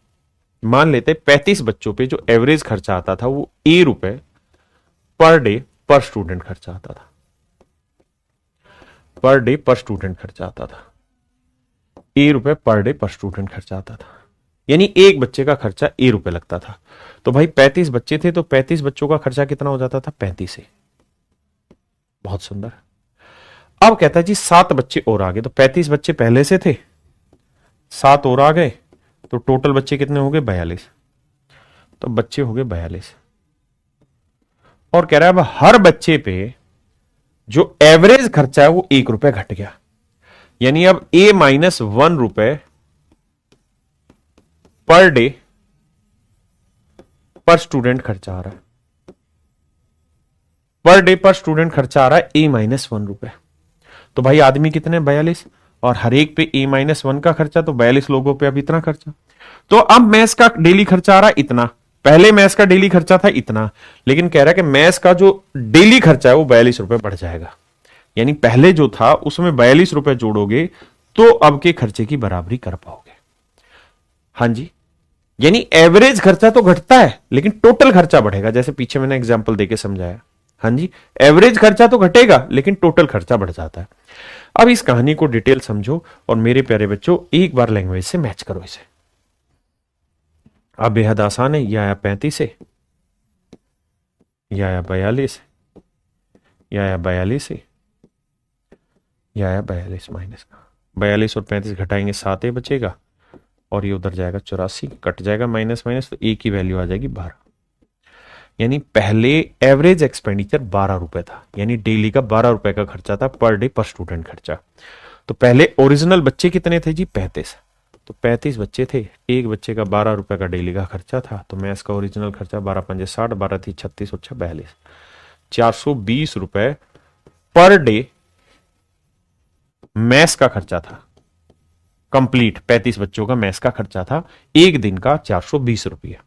Speaker 1: मान लेते 35 बच्चों पे जो एवरेज खर्चा आता था वो ₹1 पर डे पर स्टूडेंट खर्चा आता था, पर डे पर स्टूडेंट खर्चा आता था, ₹1 पर डे पर स्टूडेंट खर्चा आता था। यानी एक बच्चे का खर्चा ₹1 लगता था। तो भाई 35 बच्चे थे तो 35 बच्चों का खर्चा कितना हो जाता था, 35 ही। बहुत सुंदर। अब कहता है जी 7 बच्चे और आ गए, तो 35 बच्चे पहले से थे, 7 और आ गए, तो टोटल बच्चे कितने हो गए, 42। तो बच्चे हो गए 42, और कह रहा है अब हर बच्चे पे जो एवरेज खर्चा है वो ₹1 घट गया। यानी अब A-1 पर डे पर स्टूडेंट खर्चा आ रहा है, पर डे पर स्टूडेंट खर्चा आ रहा है A-1 तो भाई आदमी कितने, 42, और हर एक पे A-1 का खर्चा, तो 42 लोगों पे अब इतना खर्चा। तो अब मैस का डेली खर्चा आ रहा है इतना, पहले मैस का डेली खर्चा था इतना, लेकिन कह रहा है कि मैस का जो डेली खर्चा है वो ₹42 बढ़ जाएगा। यानी पहले जो था उसमें ₹42 जोड़ोगे तो अब के खर्चे की बराबरी कर पाओगे। हाँ जी, यानी एवरेज खर्चा तो घटता है लेकिन टोटल खर्चा बढ़ेगा, जैसे पीछे मैंने एग्जांपल देके समझाया। हाँ जी, एवरेज खर्चा तो घटेगा लेकिन टोटल खर्चा बढ़ जाता है। अब इस कहानी को डिटेल समझो और मेरे प्यारे बच्चों एक बार लैंग्वेज से मैच करो इसे। अब बेहद आसान है, यह आया 35 से, यह आया 42, यह आया 42 से, यह आया 42 माइनस का, 42 और 35 घटाएंगे 7 बचेगा, और ये उधर जाएगा 84, कट जाएगा माइनस माइनस, तो ए की वैल्यू आ जाएगी 12। यानी पहले एवरेज एक्सपेंडिचर 12 रुपए था, यानी डेली का 12 रुपए का खर्चा था पर डे पर स्टूडेंट खर्चा। तो पहले ओरिजिनल बच्चे कितने थे जी? 35। तो 35 बच्चे थे, एक बच्चे का 12 रुपए का डेली का खर्चा था, तो मैथ्स का ओरिजिनल खर्चा 12 पंजे 60, 12 थी 36 और 42, 420 रुपए पर डे मैथ्स का खर्चा था। कंप्लीट 35 बच्चों का मैथ्स का खर्चा था, एक दिन का 420 रुपया।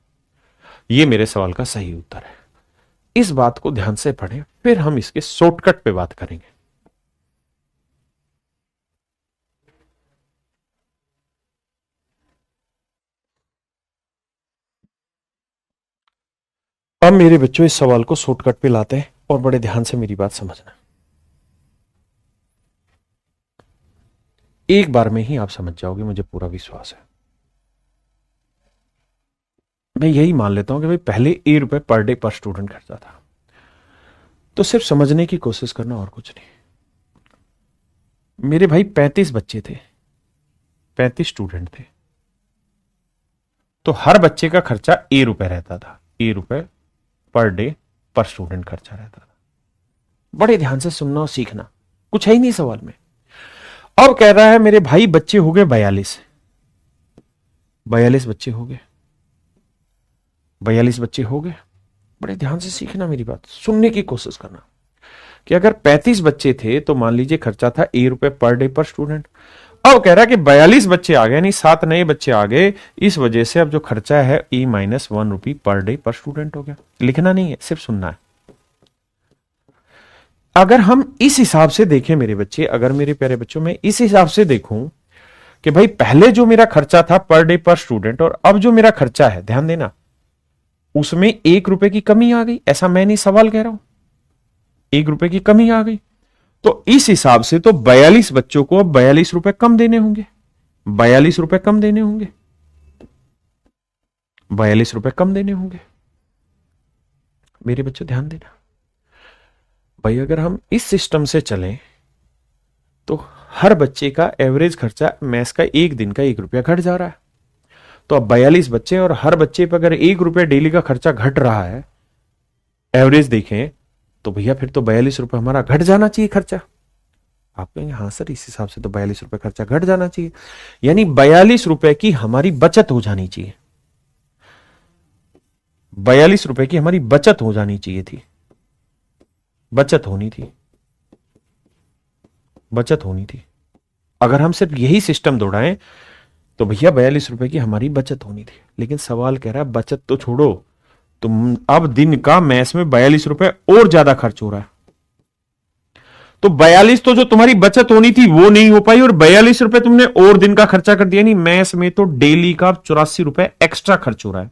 Speaker 1: ये मेरे सवाल का सही उत्तर है। इस बात को ध्यान से पढ़ें, फिर हम इसके शॉर्टकट पे बात करेंगे। अब मेरे बच्चों इस सवाल को शॉर्टकट पे लाते हैं और बड़े ध्यान से मेरी बात समझना। एक बार में ही आप समझ जाओगे, मुझे पूरा विश्वास है। मैं यही मान लेता हूं कि भाई पहले ए रुपए पर डे पर स्टूडेंट खर्चा था, तो सिर्फ समझने की कोशिश करना और कुछ नहीं। मेरे भाई 35 बच्चे थे, 35 स्टूडेंट थे, तो हर बच्चे का खर्चा ए रुपए रहता था, ए रुपए पर डे पर स्टूडेंट खर्चा रहता था। बड़े ध्यान से सुनना और सीखना, कुछ है ही नहीं सवाल में। अब कह रहा है मेरे भाई बच्चे हो गए 42, 42 बच्चे हो गए, 42 बच्चे हो गए। बड़े ध्यान से सीखना मेरी बात, सुनने की कोशिश करना कि अगर 35 बच्चे थे तो मान लीजिए खर्चा था ए रुपए पर डे पर स्टूडेंट। अब कह रहा है कि 42 बच्चे आ गए, यानी 7 नए बच्चे आ गए, इस वजह से अब जो खर्चा है ई माइनस 1 रुपी पर डे पर स्टूडेंट हो गया। लिखना नहीं है, सिर्फ सुनना है। अगर हम इस हिसाब से देखें मेरे बच्चे, अगर मेरे प्यारे बच्चों में इस हिसाब से देखूं कि भाई पहले जो मेरा खर्चा था पर डे पर स्टूडेंट और अब जो मेरा खर्चा है, ध्यान देना, उसमें 1 रुपए की कमी आ गई, ऐसा मैं नहीं सवाल कह रहा हूं, 1 रुपए की कमी आ गई। तो इस हिसाब से तो 42 बच्चों को अब 42 रुपए कम देने होंगे, 42 रुपए कम देने होंगे, 42 रुपए कम देने होंगे। मेरे बच्चों ध्यान देना भाई, अगर हम इस सिस्टम से चलें तो हर बच्चे का एवरेज खर्चा मैथ्स का एक दिन का 1 रुपया घट जा रहा है। तो अब 42 बच्चे और हर बच्चे पर अगर 1 रुपया डेली का खर्चा घट रहा है, एवरेज देखें तो भैया फिर तो 42 रुपए हमारा घट जाना चाहिए खर्चा। आप कहेंगे हाँ सर इस हिसाब से तो 42 रुपए खर्चा घट जाना चाहिए, यानी 42 रुपए की हमारी बचत हो जानी चाहिए, 42 रुपए की हमारी बचत हो जानी चाहिए थी, बचत होनी थी, बचत होनी थी। अगर हम सिर्फ यही सिस्टम दौड़ाएं तो भैया 42 रुपए की हमारी बचत होनी थी। लेकिन सवाल कह रहा है बचत तो छोड़ो, तुम अब दिन का मैथ्स में 42 रुपए और ज्यादा खर्च हो रहा है, तो 42 तो जो तुम्हारी बचत होनी थी वो नहीं हो पाई और 42 रुपए तुमने और दिन का खर्चा कर दिया। नहीं, मैथ्स में तो डेली का 84 रुपए एक्स्ट्रा खर्च हो रहा है,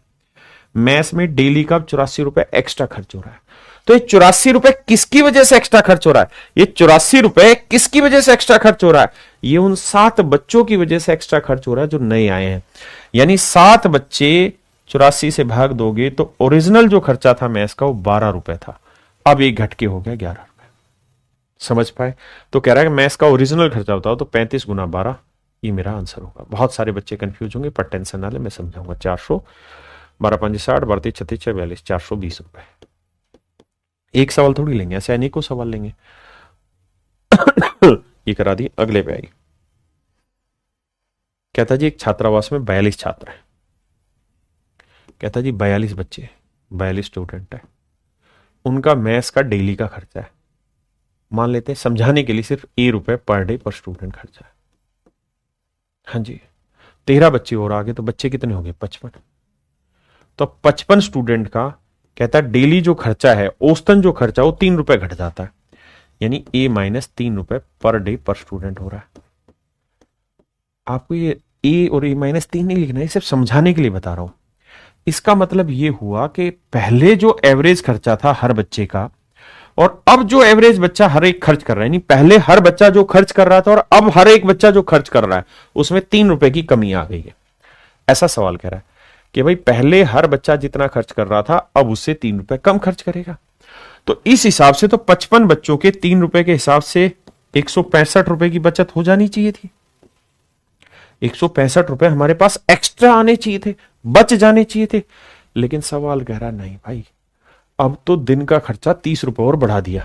Speaker 1: मैथ्स में डेली का 84 रुपए एक्स्ट्रा खर्च हो रहा है। तो ये 84 रुपए किसकी वजह से एक्स्ट्रा खर्च हो रहा है? ये 84 रुपए किसकी वजह से एक्स्ट्रा खर्च हो रहा है? ये उन 7 बच्चों की वजह से एक्स्ट्रा खर्च हो रहा है जो नए आए हैं। यानी 7 बच्चे 84 से भाग दोगे तो ओरिजिनल जो खर्चा था मैथ्स का वो 12 रुपए था, अब एक घट के हो गया 11 रुपए। समझ पाए? तो कह रहा है कि मैथ्स का ओरिजिनल खर्चा बताओ, तो 35 गुना 12, ये मेरा आंसर होगा। बहुत सारे बच्चे कंफ्यूज होंगे, पर टेंशन ना ले, मैं समझाऊंगा। 400, 12 5 60, 32 36 42, 420 रुपए। एक सवाल थोड़ी लेंगे, ऐसे अनेकों सवाल लेंगे। ये करा दी, अगले पे आई। कहता जी एक छात्रावास में 42 छात्र हैं, कहता जी 42 बच्चे, 42 स्टूडेंट है, उनका मैथ्स का डेली का खर्चा है, मान लेते हैं समझाने के लिए सिर्फ ए रुपए पर डे पर स्टूडेंट खर्चा है। हाँ जी, 13 बच्चे और आगे, तो बच्चे कितने हो गए? 55। तो 55 स्टूडेंट का कहता है डेली जो खर्चा है, औसतन जो खर्चा वो 3 रुपए घट जाता है, यानी ए माइनस 3 रुपए पर डे पर स्टूडेंट हो रहा है। आपको ये ए और ए माइनस 3 नहीं लिखना है, सिर्फ समझाने के लिए बता रहा हूं। इसका मतलब ये हुआ कि पहले जो एवरेज खर्चा था हर बच्चे का और अब जो एवरेज बच्चा हर एक खर्च कर रहा है, यानी पहले हर बच्चा जो खर्च कर रहा था और अब हर एक बच्चा जो खर्च कर रहा है उसमें 3 रुपए की कमी आ गई है। ऐसा सवाल कह रहा है कि भाई पहले हर बच्चा जितना खर्च कर रहा था अब उससे 3 रुपए कम खर्च करेगा। तो इस हिसाब से तो 55 बच्चों के 3 रुपए के हिसाब से 165 रुपए की बचत हो जानी चाहिए थी। 165 रुपए हमारे पास एक्स्ट्रा आने चाहिए थे, बच जाने चाहिए थे। लेकिन सवाल कह रहा नहीं भाई, अब तो दिन का खर्चा 30 रुपए और बढ़ा दिया,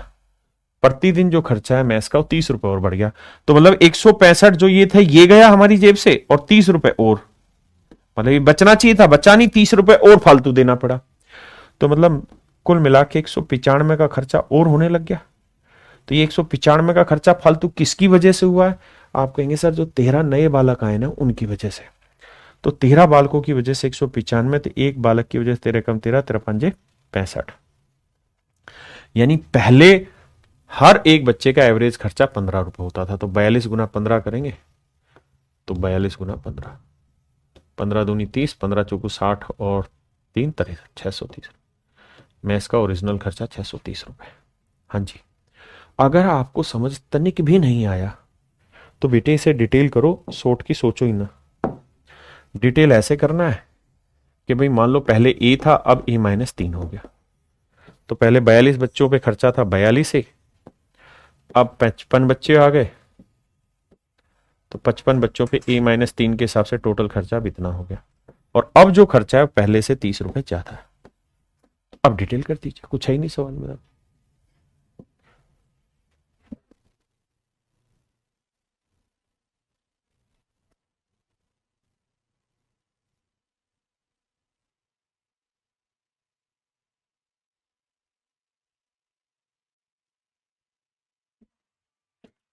Speaker 1: प्रतिदिन जो खर्चा है मैस का वो 30 रुपए और बढ़ गया। तो मतलब 165 जो ये था ये गया हमारी जेब से, और 30 रुपए और, मतलब ये बचना चाहिए था, बचा नहीं, 30 रुपए और फालतू देना पड़ा। तो मतलब कुल मिला के 195 का खर्चा और होने लग गया। तो ये 195 का खर्चा फालतू किसकी वजह से हुआ है? आप कहेंगे सर जो 13 नए बालक आए ना उनकी वजह से। तो 13 बालकों की वजह से 195, तो एक बालक की वजह से 13 कम 13, 13 पंजे 65। यानी पहले हर एक बच्चे का एवरेज खर्चा 15 रुपए होता था। तो 42 गुना 15 करेंगे तो 42 गुना 15, 15 दूनी 30, 15 चौकू 60 और 3 63, 630। मैस का ओरिजिनल खर्चा 630 रुपए। हाँ जी, अगर आपको समझ तनिक भी नहीं आया तो बेटे इसे डिटेल करो, सोच की सोचो ही ना। डिटेल ऐसे करना है कि भाई मान लो पहले ए था, अब ए-3 हो गया। तो पहले 42 बच्चों पे खर्चा था 42 से, अब 55 बच्चे आ गए, तो 55 बच्चों पे ए-3 के हिसाब से टोटल खर्चा अब इतना हो गया। और अब जो खर्चा है पहले से 30 रुपए ज्यादा है। अब डिटेल कर दीजिए, कुछ है ही नहीं सवाल में।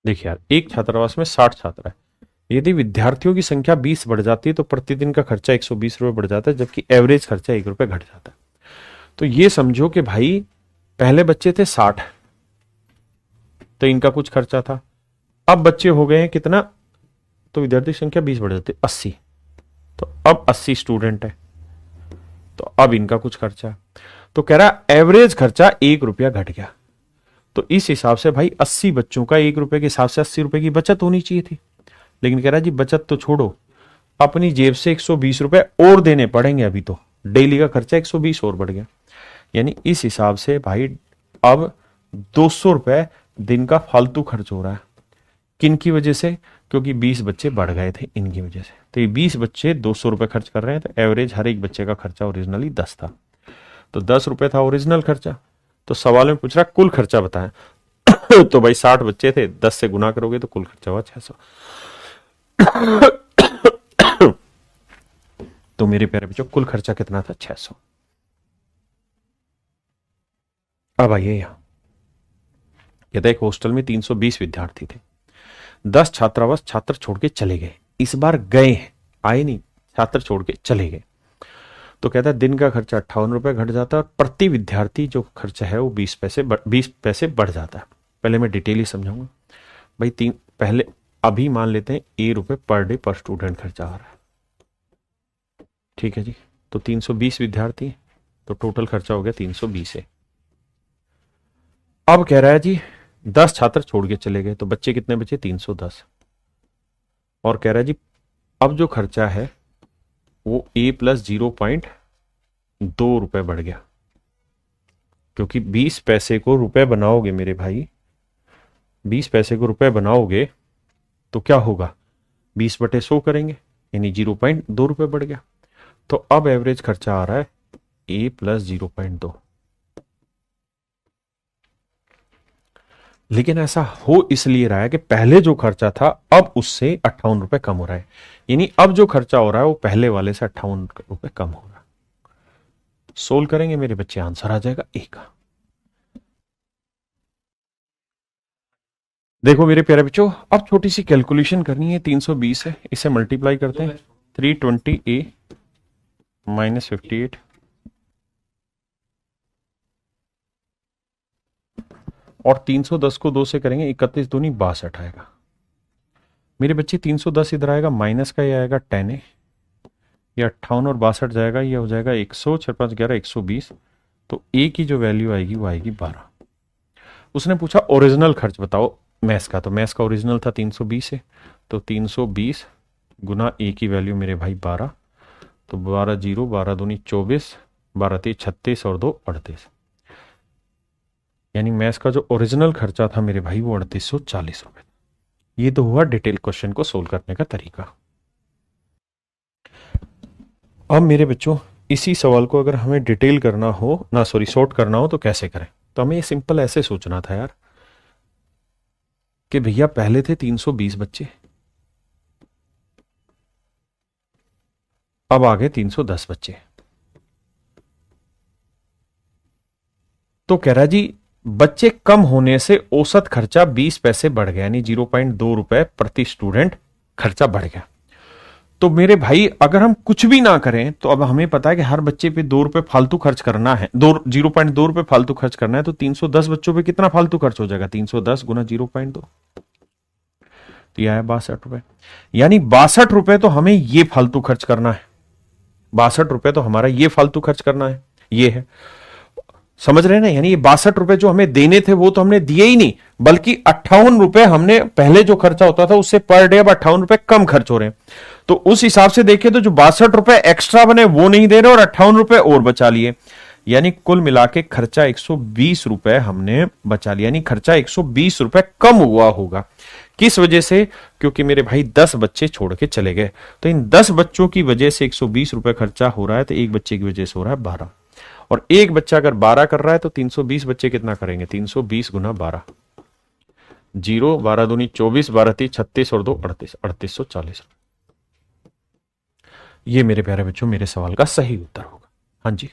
Speaker 1: देखिए यार, एक छात्रावास में 60 छात्र है, यदि विद्यार्थियों की संख्या 20 बढ़ जाती है तो प्रतिदिन का खर्चा 120 रुपए बढ़ जाता है, जबकि एवरेज खर्चा 1 रुपए घट जाता है। तो ये समझो कि भाई पहले बच्चे थे 60, तो इनका कुछ खर्चा था। अब बच्चे हो गए हैं कितना, तो विद्यार्थी संख्या 20 बढ़ जाती है 80, तो अब 80 स्टूडेंट है, तो अब इनका कुछ खर्चा। तो कह रहा एवरेज खर्चा 1 रुपया घट गया। तो इस हिसाब से भाई 80 बच्चों का 1 रुपए के हिसाब से 80 रुपए की बचत होनी चाहिए थी। लेकिन कह रहा जी बचत तो छोड़ो, अपनी जेब से 120 रुपए और देने पड़ेंगे। अभी तो डेली का खर्चा 120 और बढ़ गया। यानी इस हिसाब से भाई अब 200 रुपए दिन का फालतू खर्च हो रहा है। किन की वजह से? क्योंकि 20 बच्चे बढ़ गए थे, इनकी वजह से। तो ये 20 बच्चे 200 रुपए खर्च कर रहे हैं, तो एवरेज हर एक बच्चे का खर्चा ओरिजिनली 10 था। तो 10 रुपए था ओरिजिनल खर्चा। तो सवाल में पूछ रहा कुल खर्चा बताएं। तो भाई 60 बच्चे थे, 10 से गुना करोगे तो कुल खर्चा हुआ 600। तो मेरे प्यारे बच्चों कुल खर्चा कितना था? 600। अब आइए यहां, कहता एक हॉस्टल में 320 विद्यार्थी थे, 10 छात्रावास छात्र छोड़ के चले गए। इस बार गए हैं, आए नहीं, छात्र छोड़ के चले गए। तो कहता है दिन का खर्चा 58 रुपए घट जाता है, और प्रति विद्यार्थी जो खर्चा है वो 20 पैसे बढ़ जाता है। पहले मैं डिटेल ही समझाऊंगा भाई। पहले अभी मान लेते हैं ₹1 पर डे पर स्टूडेंट खर्चा आ रहा है, ठीक है जी। तो 320 विद्यार्थी, तो टोटल खर्चा हो गया 320 है। अब कह रहा है जी 10 छात्र छोड़ के चले गए, तो बच्चे कितने बचे? 310। और कह रहा है जी अब जो खर्चा है वो A+0.2 रुपए बढ़ गया, क्योंकि 20 पैसे को रुपए बनाओगे मेरे भाई, 20 पैसे को रुपए बनाओगे तो क्या होगा? 20/100 करेंगे, यानी 0.2 रुपए बढ़ गया। तो अब एवरेज खर्चा आ रहा है A+0.2। लेकिन ऐसा हो इसलिए रहा है कि पहले जो खर्चा था अब उससे 58 रुपए कम हो रहा है, यानी अब जो खर्चा हो रहा है वो पहले वाले से 58 रुपए कम हो रहा है। सोल्व करेंगे मेरे बच्चे, आंसर आ जाएगा ए का। देखो मेरे प्यारे बच्चों, अब छोटी सी कैलकुलेशन करनी है। 320 है, इसे मल्टीप्लाई करते हैं, 320A -58, और 310 को 2 से करेंगे, 31 दूनी 62 आएगा। मेरे बच्चे 310 इधर आएगा, माइनस का ये आएगा 10 है, ये 58 और 62 जाएगा, ये हो जाएगा 100, 6 5 11 120। तो ए की जो वैल्यू आएगी वो आएगी 12। उसने पूछा ओरिजिनल खर्च बताओ मैथ्स का, तो मैथ्स का ओरिजिनल था 320 है, तो 320 गुना ए की वैल्यू मेरे भाई 12, तो 12 जीरो, 12 दूनी 24, 12 3 36 और 2 38। यानी मैथ्स का जो ओरिजिनल खर्चा था मेरे भाई वो 3840 रुपए। ये तो हुआ डिटेल क्वेश्चन को सोल्व करने का तरीका। अब मेरे बच्चों इसी सवाल को अगर हमें डिटेल करना हो ना, सॉरी, सॉर्ट करना हो तो कैसे करें? तो हमें ये सिंपल ऐसे सोचना था यार कि भैया पहले थे 320 बच्चे, अब आ गए 310 बच्चे। तो कह रहा जी बच्चे कम होने से औसत खर्चा 20 पैसे बढ़ गया, यानी 0.2 रुपए प्रति स्टूडेंट खर्चा बढ़ गया। तो मेरे भाई अगर हम कुछ भी ना करें तो अब हमें पता है कि हर बच्चे पे 2 रुपए फालतू खर्च करना है, 0.2 रुपए फालतू खर्च करना है। तो 310 बच्चों पे कितना फालतू खर्च हो जाएगा? 310 गुना 0.2, तो यह है 62 रुपए। यानी 62 रुपए तो हमें ये फालतू खर्च करना है, 62 रुपए तो हमारा ये फालतू खर्च करना है, ये है। समझ रहे हैं ना? यानी ये 62 रुपए जो हमें देने थे वो तो हमने दिए ही नहीं, बल्कि 58 रुपए हमने, पहले जो खर्चा होता था उससे पर डे अब 58 रुपए कम खर्च हो रहे हैं। तो उस हिसाब से देखें तो जो 62 रुपए एक्स्ट्रा बने वो नहीं दे रहे और 58 रुपए और बचा लिए, यानी कुल मिला के खर्चा 120 रुपए हमने बचा लिया, यानी खर्चा 120 रुपए कम हुआ होगा। किस वजह से? क्योंकि मेरे भाई 10 बच्चे छोड़ के चले गए, तो इन 10 बच्चों की वजह से 120 रुपए खर्चा हो रहा है, तो एक बच्चे की वजह से हो रहा है 12। और एक बच्चा अगर 12 कर रहा है तो 320 बच्चे कितना करेंगे? 320 गुना 12, 0, 12 दूनी 24, 12 तीन 36 और 2 38, 3840। ये मेरे प्यारे बच्चों मेरे सवाल का सही उत्तर होगा। हाँ जी,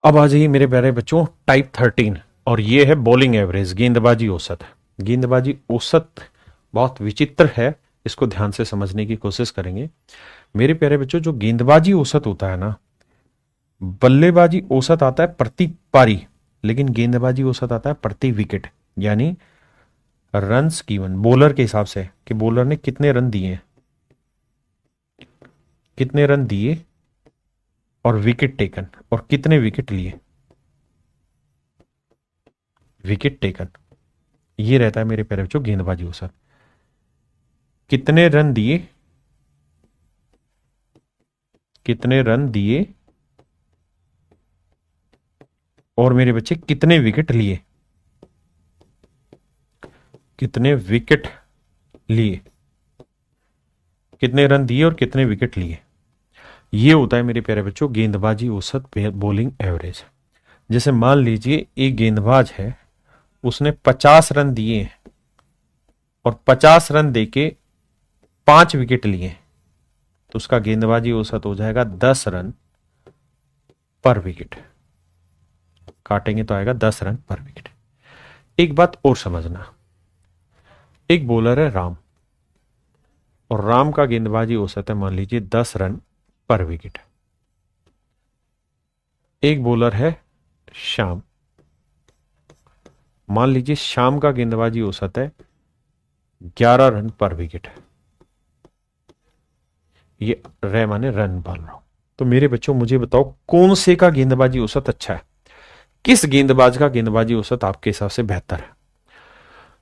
Speaker 1: अब आ जाइए मेरे प्यारे बच्चों टाइप 13, और ये है बॉलिंग एवरेज, गेंदबाजी औसत। गेंदबाजी औसत बहुत विचित्र है, इसको ध्यान से समझने की कोशिश करेंगे। मेरे प्यारे बच्चों जो गेंदबाजी औसत होता है ना, बल्लेबाजी औसत आता है प्रति पारी, लेकिन गेंदबाजी औसत आता है प्रति विकेट, यानी रन्स गिवन बॉलर के हिसाब से कि बॉलर ने कितने रन दिए, कितने रन दिए, और विकेट टेकन, और कितने विकेट लिए, विकेट टेकन। ये रहता है मेरे प्यारे बच्चों गेंदबाजी औसत। कितने रन दिए, कितने रन दिए, और मेरे बच्चे कितने विकेट लिए, कितने विकेट लिए, कितने रन दिए और कितने विकेट लिए। ये होता है मेरे प्यारे बच्चों गेंदबाजी औसत बॉलिंग एवरेज। जैसे मान लीजिए एक गेंदबाज है, उसने 50 रन दिए और 50 रन देके 5 विकेट लिए, तो उसका गेंदबाजी औसत हो जाएगा 10 रन पर विकेट। काटेंगे तो आएगा 10 रन पर विकेट। एक बात और समझना, एक बॉलर है राम, और राम का गेंदबाजी औसत है मान लीजिए 10 रन पर विकेट। एक बॉलर है श्याम, मान लीजिए श्याम का गेंदबाजी औसत है 11 रन पर विकेट। ये रे माने रन बोल रहा हूं। तो मेरे बच्चों मुझे बताओ कौन से का गेंदबाजी औसत अच्छा है, किस गेंदबाज का गेंदबाजी औसत आपके हिसाब से बेहतर है?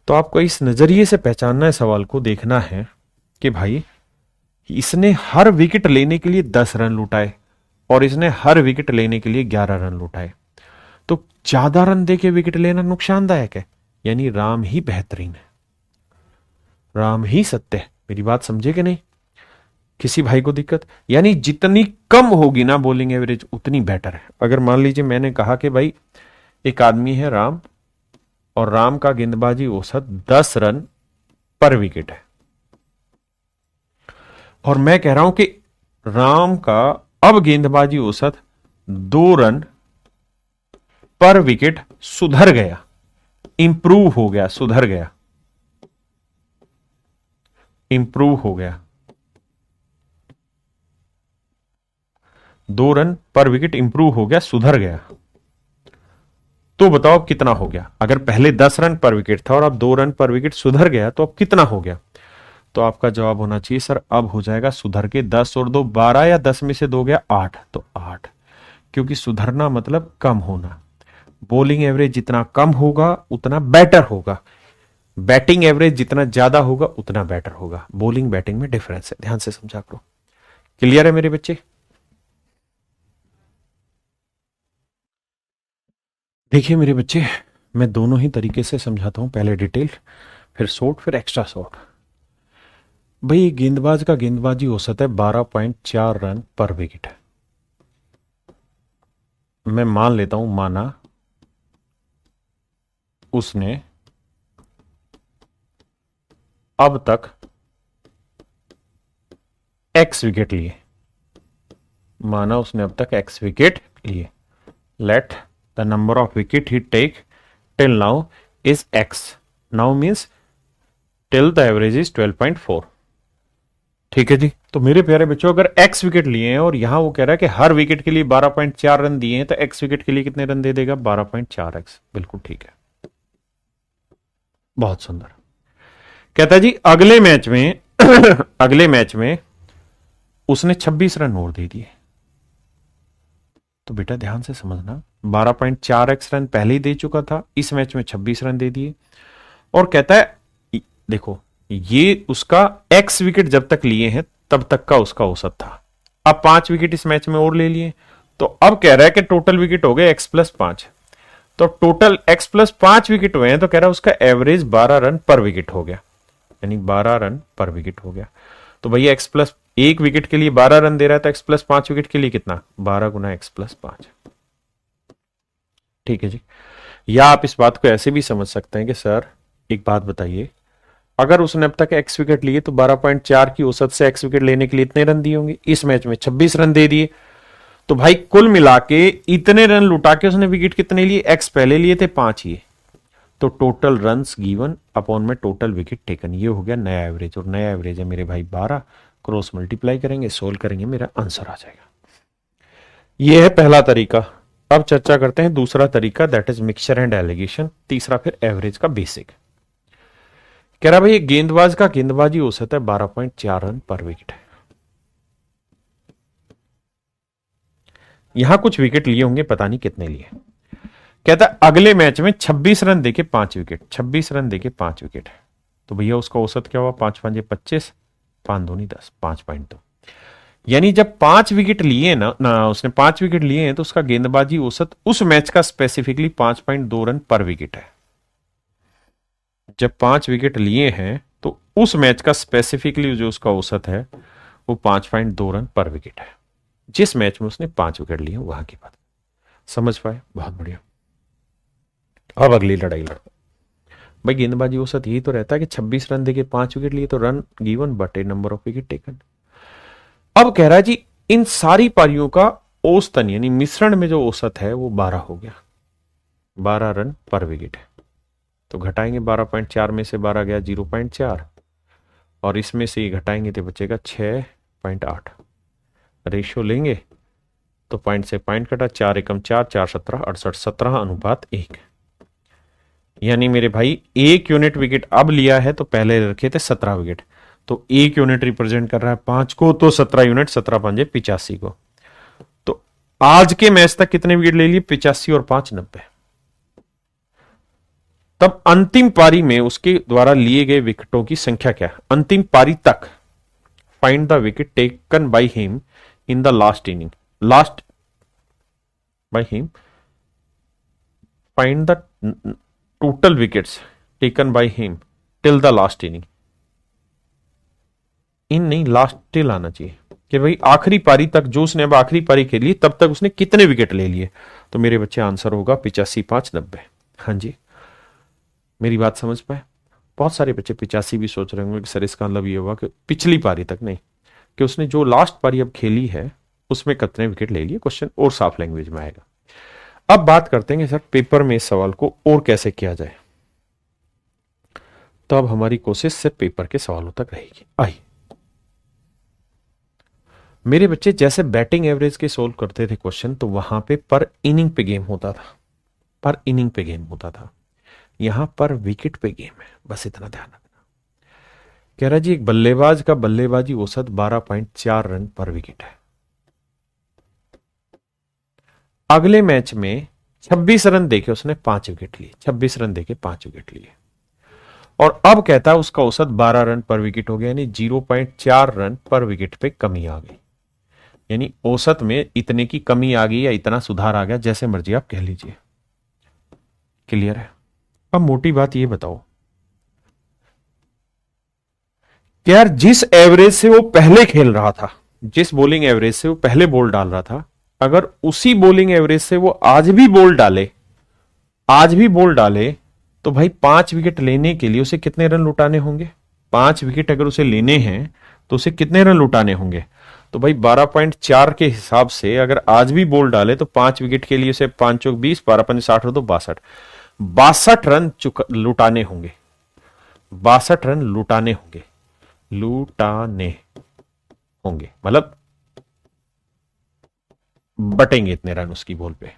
Speaker 1: तो आपको इस नजरिए से पहचानना है, सवाल को देखना है कि भाई इसने हर विकेट लेने के लिए 10 रन लुटाए और इसने हर विकेट लेने के लिए 11 रन लुटाए, तो ज्यादा रन देके विकेट लेना नुकसानदायक है, यानी राम ही बेहतरीन है, राम ही सत्य है। मेरी बात समझे कि नहीं? किसी भाई को दिक्कत? यानी जितनी कम होगी ना बॉलिंग एवरेज उतनी बेटर है। अगर मान लीजिए मैंने कहा कि भाई एक आदमी है राम, और राम का गेंदबाजी औसत 10 रन पर विकेट है, और मैं कह रहा हूं कि राम का अब गेंदबाजी औसत 2 रन पर विकेट सुधर गया, इंप्रूव हो गया, सुधर गया, इंप्रूव हो गया, 2 रन पर विकेट इंप्रूव हो गया, सुधर गया। तो बताओ कितना हो गया? अगर पहले 10 रन पर विकेट था और अब 2 रन पर विकेट सुधर गया, तो अब कितना हो गया? तो आपका जवाब होना चाहिए सर अब हो जाएगा सुधर के 10 और 2 12, या 10 में से 2 गया 8, तो 8, क्योंकि सुधरना मतलब कम होना। बॉलिंग एवरेज जितना कम होगा उतना बेटर होगा, बैटिंग एवरेज जितना ज्यादा होगा उतना बेटर होगा। बॉलिंग बैटिंग में डिफरेंस है, ध्यान से समझा करो। क्लियर है मेरे बच्चे? देखिए मेरे बच्चे मैं दोनों ही तरीके से समझाता हूं, पहले डिटेल, फिर शॉर्ट, फिर एक्स्ट्रा शॉर्ट। भाई गेंदबाज का गेंदबाजी औसत है 12.4 रन पर विकेट है। मैं मान लेता हूं, माना उसने अब तक एक्स विकेट लिए, माना उसने अब तक एक्स विकेट लिए। Let the number of wicket he take till now is X. Now means till the average is 12.4। ठीक है जी। तो मेरे प्यारे बच्चों, अगर एक्स विकेट लिए हैं और यहां वो कह रहा है कि हर विकेट के लिए 12.4 रन दिए हैं, तो एक्स विकेट के लिए कितने रन दे देगा? 12.4x। बिल्कुल ठीक है, बहुत सुंदर। कहता है जी अगले मैच में अगले मैच में उसने 26 रन और दे दिए। तो बेटा ध्यान से समझना, 12.4x रन पहले ही दे चुका था, इस मैच में 26 रन दे दिए। और कहता है देखो, ये उसका एक्स विकेट जब तक लिए हैं तब तक का उसका औसत था। अब 5 विकेट इस मैच में और ले लिए, तो अब कह रहा है कि टोटल विकेट हो गए x+5। तो टोटल x+5 विकेट हुए हैं, तो कह रहा है उसका एवरेज 12 रन पर विकेट हो गया, यानी 12 रन पर विकेट हो गया। तो भैया x+1 विकेट के लिए 12 रन दे रहा है, तो x+5 विकेट के लिए कितना? 12 गुना x+5। ठीक है जी। या आप इस बात को ऐसे भी समझ सकते हैं कि सर एक बात बताइए, अगर उसने अब तक एक्स विकेट लिए तो 12.4 की औसत से एक्स विकेट लेने के लिए इतने रन दिए होंगे, इस मैच में 26 रन दे दिए, तो भाई कुल मिला के इतने रन लुटा के उसने विकेट कितने लिए? एक्स पहले लिए थे 5 ही, तो टोटल रन्स गिवन अपॉन में टोटल विकेट टेकन, ये हो गया नया एवरेज। और नया एवरेज है मेरे भाई 12, क्रॉस मल्टीप्लाई करेंगे, सोल्व करेंगे, मेरा आंसर आ जाएगा। यह है पहला तरीका। अब चर्चा करते हैं दूसरा तरीका, that is mixture and allegation. तीसरा फिर एवरेज का बेसिक। कह रहा भाई गेंदबाज का गेंदबाजी औसत है 12.4 रन पर विकेट है। यहां कुछ विकेट लिए होंगे, पता नहीं कितने लिए। कहता है अगले मैच में 26 रन देके 5 विकेट, 26 रन देके 5 विकेट है, तो भैया उसका औसत क्या हुआ? 5 5 25, 5 दूनी 10, 5.2। यानी जब 5 विकेट लिए ना उसने 5 विकेट लिए हैं, तो उसका गेंदबाजी औसत उस मैच का स्पेसिफिकली 5.2 रन पर विकेट है। जब 5 विकेट लिए हैं तो उस मैच का स्पेसिफिकली जो उसका औसत है वो 5.2 रन पर विकेट है, जिस मैच में उसने 5 विकेट लिए वहां की बात। समझ पाए? बहुत बढ़िया। अब अगली लड़ाई लड़ते भाई, गेंदबाजी औसत यही तो रहता है कि 26 रन देके 5 विकेट लिए, तो रन गिवन बटे नंबर ऑफ विकेट टेकन। अब कह रहा है जी इन सारी पारियों का औसतन यानी मिश्रण में जो औसत है वो 12 हो गया, 12 रन पर विकेट है। तो घटाएंगे 12.4 में से 12 गया 0.4, और इसमें से ये घटाएंगे तो बचेगा 6.8। रेशियो लेंगे तो पॉइंट से पॉइंट कटा, 4 एकम 4, 4 17 68, 17:1। यानी मेरे भाई 1 यूनिट विकेट अब लिया है, तो पहले रखे थे 17 विकेट, तो 1 यूनिट रिप्रेजेंट कर रहा है 5 को, तो 17 यूनिट, 17 पंजे 85 को। तो आज के मैच तक कितने विकेट ले लिए? 85 और 5 90। तब अंतिम पारी में उसके द्वारा लिए गए विकेटों की संख्या क्या है? अंतिम पारी तक find the wicket taken by him in the last inning. Last by him find the total wickets taken by him till the last inning. In नहीं, लास्ट टिल आना चाहिए कि भाई आखिरी पारी तक, जो उसने अब आखिरी पारी खेली तब तक उसने कितने विकेट ले लिए। तो मेरे बच्चे आंसर होगा 85 5 90। हाँ जी, मेरी बात समझ पाए? बहुत सारे बच्चे 85 भी सोच रहे होंगे कि सर इसका मतलब ये हुआ कि पिछली पारी तक नहीं, कि उसने जो लास्ट पारी अब खेली है उसमें कितने विकेट ले लिए। क्वेश्चन और साफ लैंग्वेज में आएगा। अब बात करते हैं सर पेपर में इस सवाल को और कैसे किया जाए। तो अब हमारी कोशिश सिर्फ पेपर के सवालों तक रहेगी। आइए मेरे बच्चे, जैसे बैटिंग एवरेज के सोल्व करते थे क्वेश्चन, तो वहां पे पर इनिंग पे गेम होता था, पर इनिंग पे गेम होता था। यहां पर विकेट पे गेम है, बस इतना ध्यान रखना। कह रहा जी एक बल्लेबाज का बल्लेबाजी औसत 12.4 रन पर विकेट है। अगले मैच में 26 रन देके उसने 5 विकेट लिए, 26 रन देके 5 विकेट लिए, और अब कहता है उसका औसत 12 रन पर विकेट हो गया, यानी 0.4 रन पर विकेट पे कमी आ गई। यानी औसत में इतने की कमी आ गई या इतना सुधार आ गया, जैसे मर्जी आप कह लीजिए। क्लियर है? अब मोटी बात ये बताओ, कि यार जिस एवरेज से वो पहले खेल रहा था, जिस बॉलिंग एवरेज से वो पहले बॉल डाल रहा था, अगर उसी बॉलिंग एवरेज से वो आज भी बॉल डाले तो भाई 5 विकेट लेने के लिए उसे कितने रन लुटाने होंगे? 5 विकेट अगर उसे लेने हैं तो उसे कितने रन लुटाने होंगे? तो भाई 12.4 के हिसाब से अगर आज भी बॉल डाले तो 5 विकेट के लिए उसे 5 चौक 20, 12 पंजे 60 हो तो 62 रन लुटाने होंगे। 62 रन लुटाने होंगे मतलब बटेंगे इतने रन उसकी बॉल पे।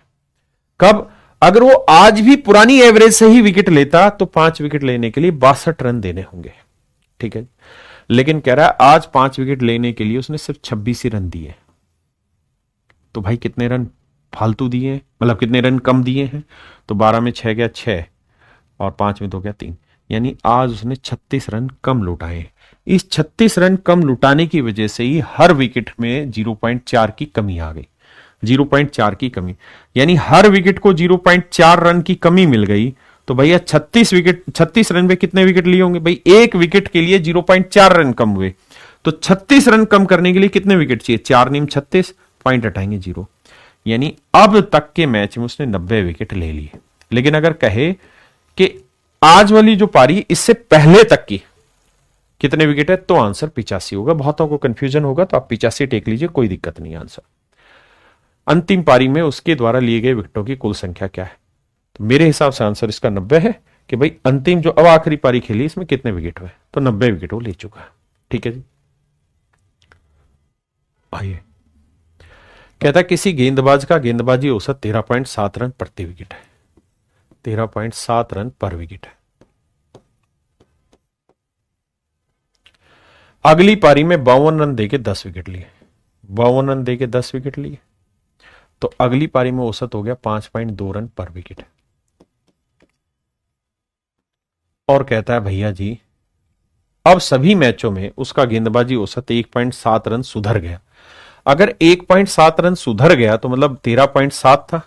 Speaker 1: कब? अगर वो आज भी पुरानी एवरेज से ही विकेट लेता तो 5 विकेट लेने के लिए 62 रन देने होंगे। ठीक है, लेकिन कह रहा है आज 5 विकेट लेने के लिए उसने सिर्फ 26 ही रन दिए। तो भाई कितने रन फालतू दिए, मतलब कितने रन कम दिए हैं? तो 12 में 6 गया 6 और 5 में 2 गया 3, यानी आज उसने 36 रन कम लुटाए। इस 36 रन कम लुटाने की वजह से ही हर विकेट में 0.4 की कमी आ गई। 0.4 की कमी, यानी हर विकेट को 0.4 रन की कमी मिल गई। तो भैया 36 रन पे कितने विकेट लिए होंगे? भाई एक विकेट के लिए 0.4 रन कम हुए, तो 36 रन कम करने के लिए कितने विकेट चाहिए? 4 नीम 36, पॉइंट हटाएंगे 0, यानी अब तक के मैच में उसने 90 विकेट ले लिए। लेकिन अगर कहे कि आज वाली जो पारी इससे पहले तक की कितने विकेट है, तो आंसर 85 होगा। बहुतों को कंफ्यूजन होगा तो आप 85 टेक लीजिए, कोई दिक्कत नहीं। आंसर अंतिम पारी में उसके द्वारा लिए गए विकेटों की कुल संख्या क्या है? तो मेरे हिसाब से आंसर इसका 90 है कि भाई अंतिम जो अब आखिरी पारी खेली इसमें कितने विकेट हुए, तो 90 विकेट वो ले चुका है। ठीक है जी, आइए। कहता किसी गेंदबाज का गेंदबाजी औसत 13.7 रन प्रति विकेट है। 13.7 रन पर विकेट है। अगली पारी में 52 रन देके 10 विकेट लिए। 52 रन देके 10 विकेट लिए, तो अगली पारी में औसत हो गया 5.2 रन पर विकेट। और कहता है भैया जी अब सभी मैचों में उसका गेंदबाजी औसत 1.7 रन सुधर गया। अगर 1.7 रन सुधर गया तो मतलब 13.7 था,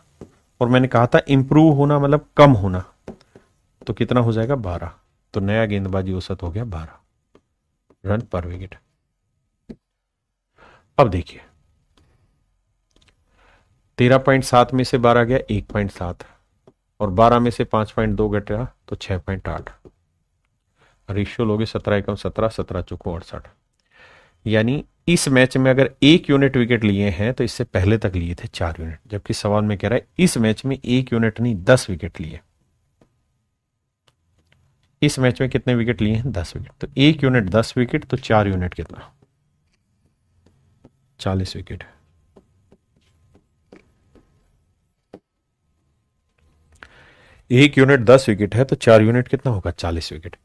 Speaker 1: और मैंने कहा था इंप्रूव होना मतलब कम होना, तो कितना हो जाएगा? 12। तो नया गेंदबाजी औसत हो गया 12 रन पर विकेट। अब देखिए 13.7 में से 12 गया 1.7, और 12 में से 5.2 घटा तो 6.8। रेशियो लोगे 17 एकम 17, 17 चौको 68, यानी इस मैच में अगर 1 यूनिट विकेट लिए हैं तो इससे पहले तक लिए थे 4 यूनिट, जबकि सवाल में कह रहा है इस मैच में 1 यूनिट नहीं 10 विकेट लिए। इस मैच में कितने विकेट लिए हैं? 10 विकेट। तो 1 यूनिट 10 विकेट, तो 4 यूनिट कितना? 40 विकेट। एक यूनिट 10 विकेट है तो 4 यूनिट कितना होगा? 40 विकेट।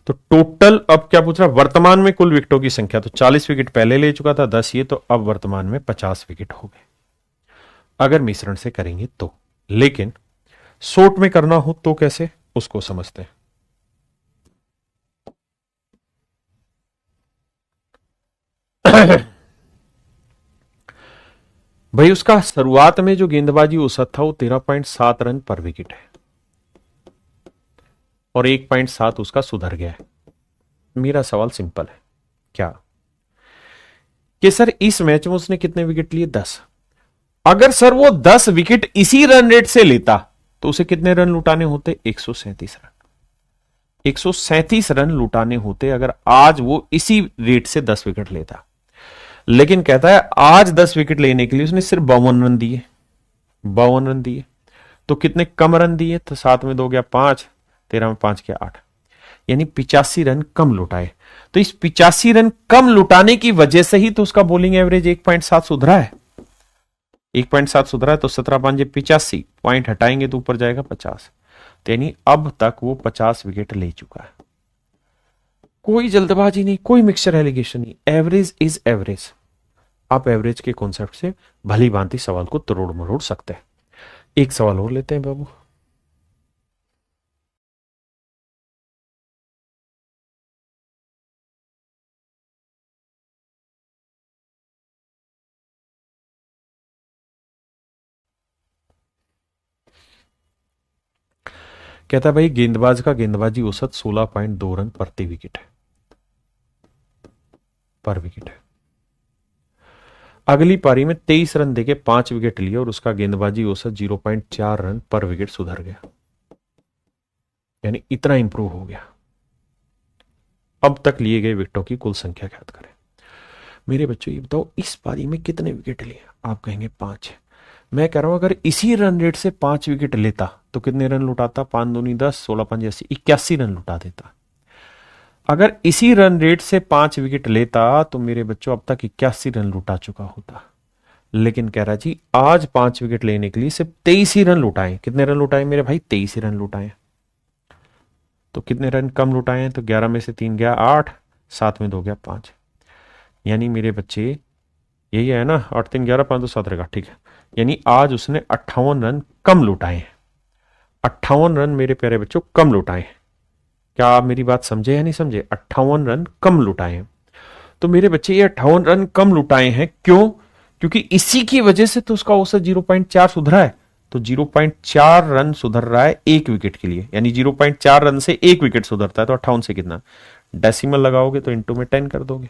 Speaker 1: तो टोटल अब क्या पूछ रहा है? वर्तमान में कुल विकेटों की संख्या। तो 40 विकेट पहले ले चुका था, 10 ये, तो अब वर्तमान में 50 विकेट हो गए अगर मिश्रण से करेंगे तो। लेकिन शॉर्ट में करना हो तो कैसे, उसको समझते हैं। भाई उसका शुरुआत में जो गेंदबाजी औसत था वो 13.7 रन पर विकेट है, और 1.7 उसका सुधर गया है। मेरा सवाल सिंपल है, क्या कि सर इस मैच में उसने कितने विकेट लिए? 10। अगर सर वो 10 विकेट इसी रन रेट से लेता तो उसे कितने रन लुटाने होते? 137 रन। 137 रन लुटाने होते अगर आज वो इसी रेट से 10 विकेट लेता। लेकिन कहता है आज 10 विकेट लेने के लिए उसने सिर्फ 52 रन दिए। 52 रन दिए, तो कितने कम रन दिए? तो 7 में 2 गया 5, 13 में 5 गया 8, यानी 85 रन कम लुटाए। तो इस 85 रन कम लुटाने की वजह से ही तो उसका बॉलिंग एवरेज 1.7 सुधरा है। 1.7 सुधरा है, तो 17 5 85, पॉइंट हटाएंगे तो ऊपर जाएगा 50। तो यानी अब तक वो 50 विकेट ले चुका है। कोई जल्दबाजी नहीं, कोई मिक्सचर एलिगेशन नहीं, एवरेज इज एवरेज। आप एवरेज के कॉन्सेप्ट से भली भांति सवाल को तोड़ मरोड़ सकते हैं। एक सवाल और लेते हैं बाबू। कहता भाई गेंदबाज का गेंदबाजी औसत 16.2 रन प्रति विकेट है। पर विकेट है। अगली पारी में 23 रन देके 5 विकेट लिए और उसका गेंदबाजी औसत 0.4 रन पर विकेट सुधर गया, यानी इतना इंप्रूव हो गया। अब तक लिए गए विकेटों की कुल संख्या ज्ञात करें। मेरे बच्चों ये बताओ इस पारी में कितने विकेट लिए? आप कहेंगे 5। मैं कह रहा हूं अगर इसी रन रेट से 5 विकेट लेता तो कितने रन लुटाता? 5 दूनी 10, 16 5 80, 81 रन लुटा देता। अगर इसी रन रेट से 5 विकेट लेता तो मेरे बच्चों अब तक 81 रन लुटा चुका होता। लेकिन कह रहा जी आज 5 विकेट लेने के लिए सिर्फ 23 ही रन लुटाए। कितने रन लुटाए मेरे भाई? 23 ही रन लुटाए। तो कितने रन कम लुटाए हैं? तो 11 में से 3 गया 8, 7 में 2 गया 5। यानी मेरे बच्चे यही है ना, 8 3 11 5 2 7 रहेगा, ठीक है। यानी आज उसने 58 रन कम लुटाए हैं। 58 रन मेरे प्यारे बच्चों कम लुटाए। क्या आप मेरी बात समझे या नहीं समझे? 58 रन कम लुटाए हैं। तो मेरे बच्चे ये 58 रन कम लुटाए हैं क्यों? क्योंकि इसी की वजह से तो उसका औसत 0.4 सुधरा है। तो 0.4 रन सुधर रहा है एक विकेट के लिए, यानी 0.4 रन से एक विकेट सुधरता है। तो 58 से कितना? डेसिमल लगाओगे तो इंटू में 10 कर दोगे।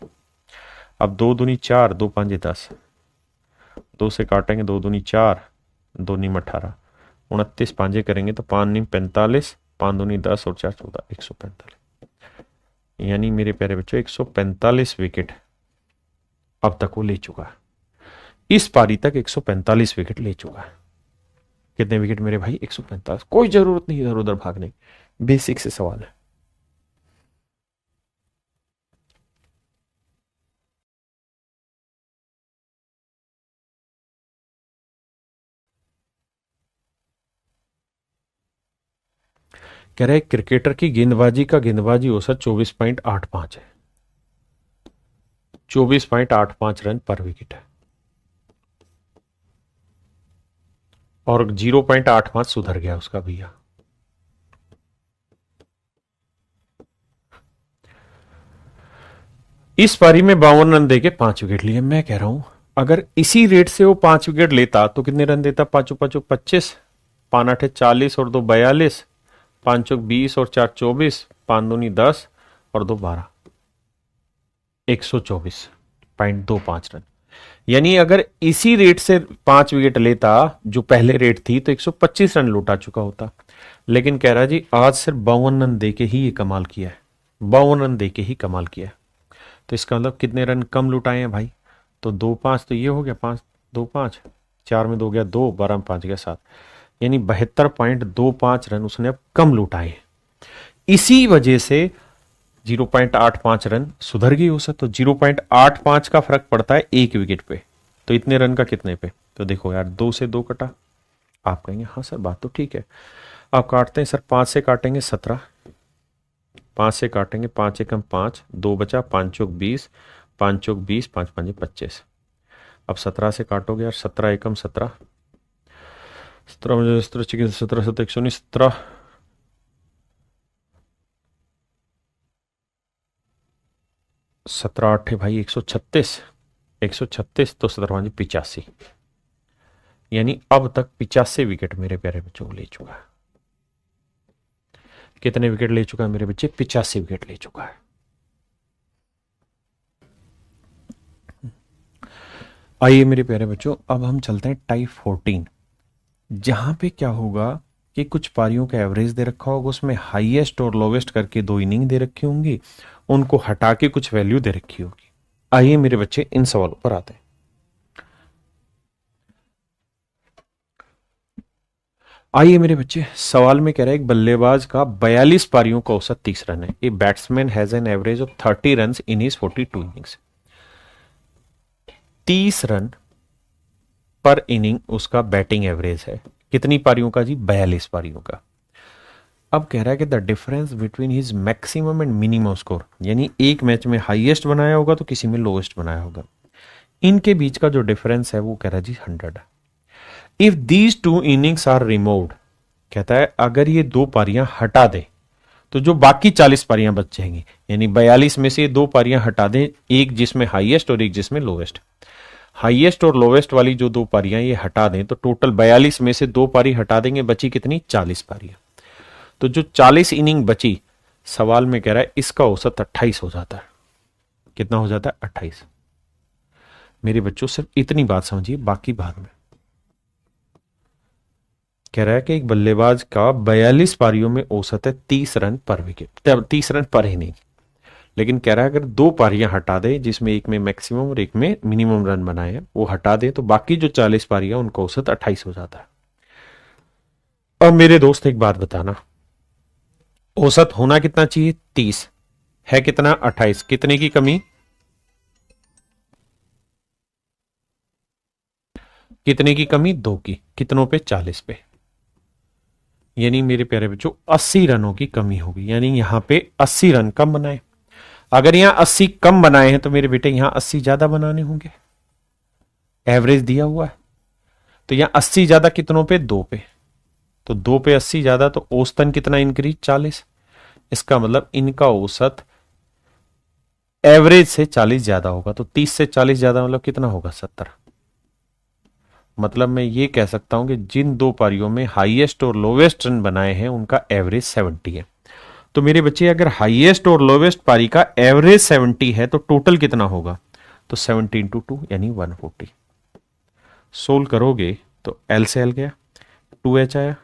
Speaker 1: अब 2 दूनी 4, 2 5 10, 2 से काटेंगे 2 दूनी 4, 2 नीम 18, 29 पांजे करेंगे तो 5 नीम 45, 5 दूनी 10 और 4 14, 145। यानी मेरे प्यारे बच्चों 145 विकेट अब तक वो ले चुका है। इस पारी तक 145 विकेट ले चुका है। कितने विकेट मेरे भाई? 145। कोई जरूरत नहीं इधर उधर भागने, बेसिक से सवाल है। कह रहे क्रिकेटर की गेंदबाजी का गेंदबाजी औसत 24.85 है। 24.85 रन पर विकेट है और 0.85 सुधर गया उसका भैया। इस पारी में 52 रन देके 5 विकेट लिए। मैं कह रहा हूं अगर इसी रेट से वो 5 विकेट लेता तो कितने रन देता? 5 5 25, 5 8 40 और 2 42, 5 20 और 4 24, 5 दूनी 10 और 2 12, 124.25 रन। यानी अगर इसी रेट से 5 विकेट लेता जो पहले रेट थी तो 125 रन लुटा चुका होता। लेकिन कह रहा जी आज सिर्फ 52 रन देके ही ये कमाल किया है। 52 रन देके ही कमाल किया है। तो इसका मतलब कितने रन कम लुटाए हैं भाई? तो 2 5 तो ये हो गया, 5 2 5, 4 में 2 गया 2, 12 में 5 गया 7, यानी 72.25 रन उसने अब कम लुटाए। इसी वजह से 0.85 रन सुधर गई औसत। तो 0.85 का फर्क पड़ता है एक विकेट पे। तो इतने रन का कितने पे? तो देखो यार 2 से 2 कटा। आप कहेंगे हाँ सर बात तो ठीक है। आप काटते हैं सर, 5 से काटेंगे 17, 5 से काटेंगे 5 एकम 5, 2 बचा, 5 चौक 20, 5 चौक 20, 5 5 25। अब 17 से काटोगे यार, 17 एकम 17, 17 मुझे 17 17 17 119, 17 17 8 भाई 136, 136 तो 17 85। यानी अब तक 85 विकेट मेरे प्यारे बच्चों को ले चुका है। कितने विकेट ले चुका है मेरे बच्चे? 85 विकेट ले चुका है। आइए मेरे प्यारे बच्चों अब हम चलते हैं टाइप 14, जहां पे क्या होगा कि कुछ पारियों का एवरेज दे रखा होगा, उसमें हाईएस्ट और लोवेस्ट करके 2 इनिंग दे रखी होंगी, उनको हटा के कुछ वैल्यू दे रखी होगी। आइए मेरे बच्चे इन सवालों पर आते हैं। आइए मेरे बच्चे सवाल में कह रहा है एक बल्लेबाज का 42 पारियों का औसत 30 रन है। A batsman has an average of 30 run in his 42 innings. 30 run पर इनिंग उसका बैटिंग एवरेज है। कितनी पारियों का जी? 42 पारियों का। अब कह रहा है कि the difference between his maximum and minimum score, यानी एक मैच में हाईएस्ट बनाया होगा तो किसी में लोएस्ट बनाया होगा, इनके बीच का जो डिफरेंस है वो कह रहा है जी 100 है। If these 2 innings are removed, कहता है अगर ये 2 पारियां हटा दे तो जो बाकी 40 पारियां बच जाएंगी, यानी 42 में से 2 पारियां हटा दें, एक जिसमें हाईएस्ट और एक जिसमें लोवेस्ट। हाईएस्ट और लोवेस्ट वाली जो 2 पारियां ये हटा दें तो टोटल 42 में से 2 पारी हटा देंगे, बची कितनी? 40 पारियां। तो जो 40 इनिंग बची, सवाल में कह रहा है इसका औसत 28 हो जाता है। कितना हो जाता है 28। मेरे बच्चों सिर्फ इतनी बात समझिए, बाकी बाद में। कह रहा है कि एक बल्लेबाज का 42 पारियों में औसत है 30 रन पर विकेट, 30 रन पर इनिंग। लेकिन कह रहा है अगर दो पारियां हटा दे, जिसमें एक में मैक्सिमम और एक में मिनिमम रन बनाए हैं, वो हटा दे, तो बाकी जो 40 पारियां उनका औसत 28 हो जाता है। अब मेरे दोस्त एक बात बताना, औसत होना कितना चाहिए 30, है कितना 28, कितने की कमी, कितने की कमी, 2 की, कितनों पे 40 पे। यानी मेरे प्यारे बच्चों 80 रनों की कमी होगी, यानी यहां पे 80 रन कम बनाए। अगर यहां 80 कम बनाए हैं तो मेरे बेटे यहां 80 ज्यादा बनाने होंगे, एवरेज दिया हुआ है। तो यहां 80 ज्यादा कितनों पे, 2 पे, तो 2 पे 80 ज्यादा, तो औसतन कितना इंक्रीज 40। इसका मतलब इनका औसत एवरेज से 40 ज्यादा होगा, तो 30 से 40 ज्यादा मतलब कितना होगा 70। मतलब मैं ये कह सकता हूं कि जिन दो पारियों में हाईएस्ट और लोवेस्ट रन बनाए हैं उनका एवरेज 70 है। तो मेरे बच्चे अगर हाईएस्ट और लोवेस्ट पारी का एवरेज 70 है तो टोटल कितना होगा, तो 70 इंटू 2 यानी 140। सोल्व करोगे तो एल से एल गया, 2h आया,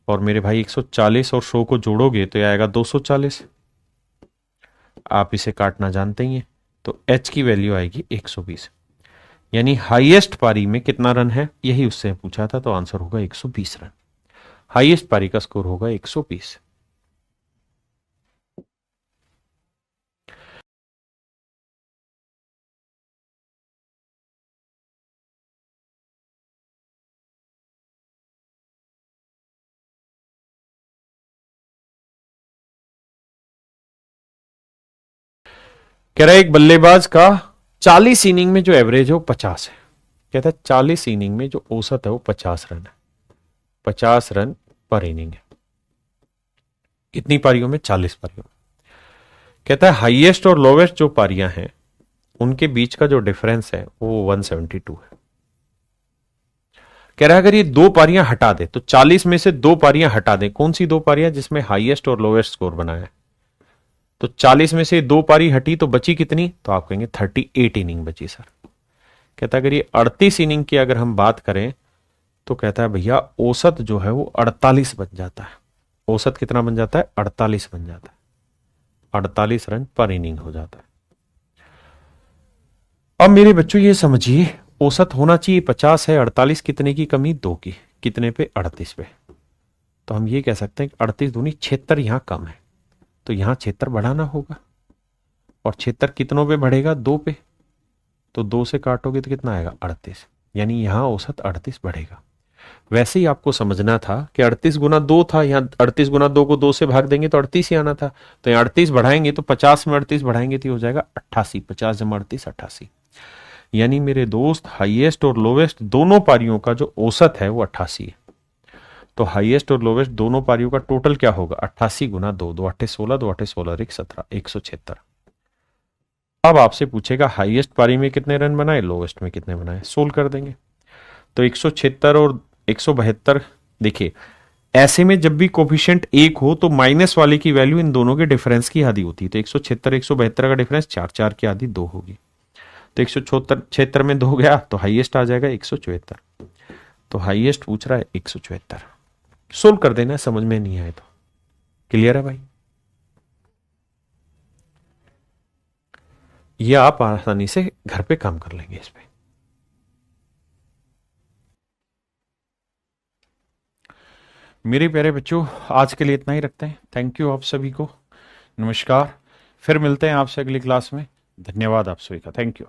Speaker 1: और मेरे भाई 140 और 100 को जोड़ोगे तो आएगा 240। आप इसे काटना जानते ही हैं, तो h की वैल्यू आएगी 120। यानी हाईएस्ट पारी में कितना रन है, यही उससे पूछा था, तो आंसर होगा 120 रन। हाईएस्ट पारी का स्कोर होगा 120। कह रहा है एक बल्लेबाज का 40 इनिंग में जो एवरेज है वो 50 है। कहता है 40 इनिंग में जो औसत है वो 50 रन है, 50 रन पर इनिंग है। कितनी पारियों में, 40 पारियों में। कहता है हाईएस्ट और लोवेस्ट जो पारियां हैं उनके बीच का जो डिफरेंस है वो 172 है। कह रहा है अगर ये दो पारियां हटा दे, तो 40 में से दो पारियां हटा दे, कौन सी दो पारियां जिसमें हाईएस्ट और लोवेस्ट स्कोर बनाया है, तो 40 में से दो पारी हटी तो बची कितनी, तो आप कहेंगे 38 इनिंग बची सर। कहता है अगर ये 38 इनिंग की अगर हम बात करें तो कहता है भैया औसत जो है वो 48 बन जाता है। औसत कितना बन जाता है, 48 बन जाता है, 48 रन पर इनिंग हो जाता है। अब मेरे बच्चों ये समझिए, औसत होना चाहिए 50 है, 48 कितने की कमी, 2 की, कितने पे, 38 पे। तो हम ये कह सकते हैं कि 38 दूनी 76 यहां कम है, तो यहां 76 बढ़ाना होगा, और 76 कितनों पे बढ़ेगा, 2 पे, तो 2 से काटोगे तो कितना आएगा 38, यानी यहां औसत 38 बढ़ेगा। वैसे ही आपको समझना था कि 38 गुना 2 था, यहां 38 गुना 2 को 2 से भाग देंगे तो 38 ही आना था, तो यहां 38 बढ़ाएंगे तो 50 में 38 बढ़ाएंगे तो हो जाएगा 88, 50 जमा 38 88। यानी मेरे दोस्त हाईएस्ट और लोवेस्ट दोनों पारियों का जो औसत है वो 88 है। तो हाईएस्ट और लोवेस्ट दोनों पारियों का टोटल क्या होगा, 88 गुना 2, 2 8 16, 2 8 16 17, 176। अब आपसे पूछेगा हाईएस्ट पारी में कितने रन बनाए, लोवेस्ट में कितने बनाए, सोल्व कर देंगे। तो 176 और 172, देखिए ऐसे में जब भी कोफिशिएंट 1 हो तो माइनस वाले की वैल्यू इन दोनों के डिफरेंस की आधी होती है, तो 176 172 का डिफरेंस 4, 4 की आधी 2 होगी, तो 176 में 2 गया तो हाईएस्ट आ जाएगा 174। तो हाईएस्ट पूछ रहा है 174। सोल्व कर देना, समझ में नहीं आए तो। क्लियर है भाई, ये आप आसानी से घर पे काम कर लेंगे इस पे। मेरे प्यारे बच्चों आज के लिए इतना ही रखते हैं। थैंक यू आप सभी को, नमस्कार। फिर मिलते हैं आपसे अगली क्लास में। धन्यवाद आप सभी का, थैंक यू।